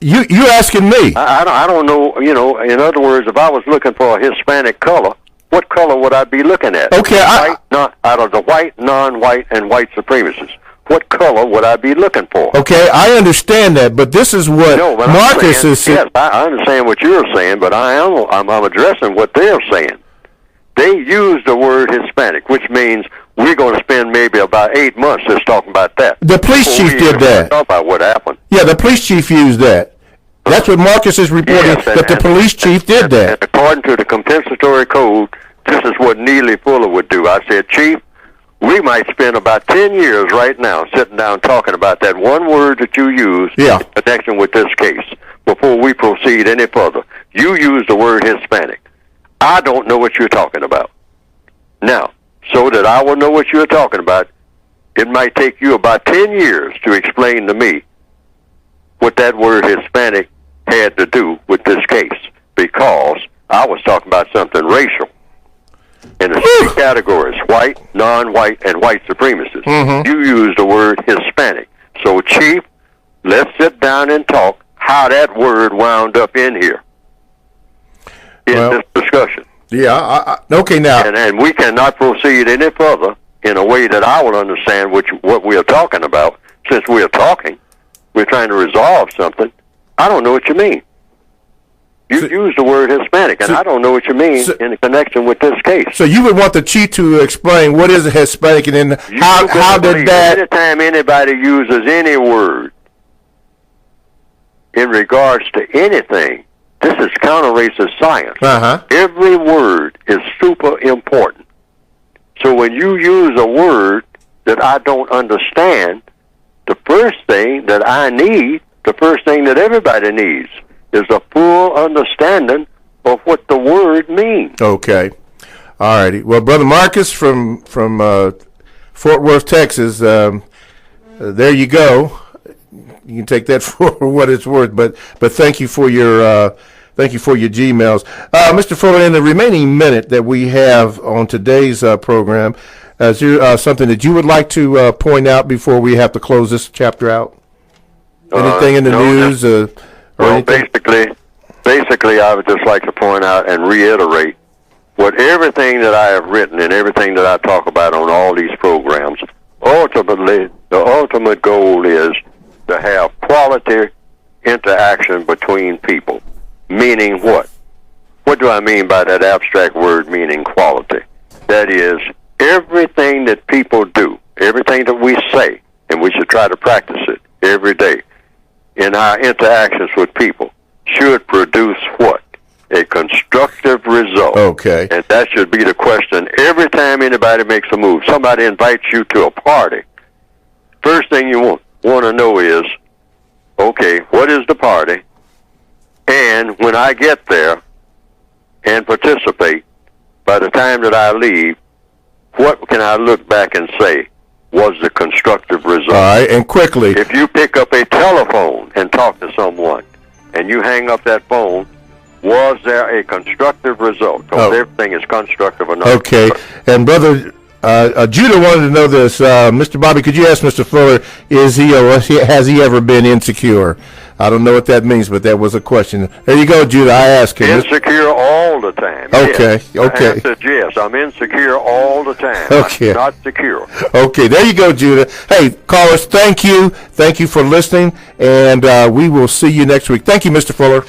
You asking me? I don't know. In other words, if I was looking for a Hispanic color, what color would I be looking at? Okay, out of the white, non-white, and white supremacists, what color would I be looking for? Okay, I understand that, but this is what Marcus is saying. Yes, I understand what you're saying, but I'm addressing what they're saying. They use the word Hispanic, which means we're going to spend maybe about 8 months just talking about that. The police chief did that. Talk about what happened. Yeah, the police chief used that. That's what Marcus is reporting, that the police chief did that. And according to the compensatory code, this is what Neely Fuller would do. I said, Chief, we might spend about 10 years right now sitting down talking about that one word that you used in connection with this case before we proceed any further. You used the word Hispanic. I don't know what you're talking about. Now, so that I will know what you're talking about, it might take you about 10 years to explain to me what that word Hispanic had to do with this case, because I was talking about something racial. And there's three categories: white, non-white, and white supremacists. Mm-hmm. You used the word Hispanic. So, Chief, let's sit down and talk how that word wound up in here in this discussion. Yeah, okay, now. And we cannot proceed any further in a way that I will understand what we are talking about. Since we are talking, we're trying to resolve something. I don't know what you mean. You use the word Hispanic, and I don't know what you mean in connection with this case. So you would want the Chief to explain what is a Hispanic, and then how did that... Anytime anybody uses any word in regards to anything, this is counter-racist science. Every word is super important. So when you use a word that I don't understand, the first thing that I need, the first thing that everybody needs, is a full understanding of what the word means. Okay. All righty. Well, Brother Marcus from Fort Worth, Texas, there you go. You can take that for what it's worth, but thank you for your Gmails. Mr. Fuller, in the remaining minute that we have on today's program, is there something that you would like to point out before we have to close this chapter out? Anything in the news? Well, basically, I would just like to point out and reiterate what everything that I have written and everything that I talk about on all these programs. Ultimately, the ultimate goal is to have quality interaction between people. Meaning what? What do I mean by that abstract word meaning quality? That is, everything that people do, everything that we say, and we should try to practice it every day in our interactions with people, should produce what? A constructive result. Okay. And that should be the question every time anybody makes a move. Somebody invites you to a party. First thing you want to know is, okay, what is the party? And when I get there and participate, by the time that I leave, what can I look back and say was the constructive result? All right, and quickly. If you pick up a telephone and talk to someone, and you hang up that phone, was there a constructive result? Because everything is constructive or not. Okay, and Brother Judah wanted to know this. Mr. Bobby, could you ask Mr. Fuller, has he ever been insecure? I don't know what that means, but that was a question. There you go, Judah. I asked him. Insecure all the time. Okay, yes. okay. I said yes. I'm insecure all the time. Okay. I'm not secure. Okay, there you go, Judah. Hey, callers, thank you. Thank you for listening, and we will see you next week. Thank you, Mr. Fuller.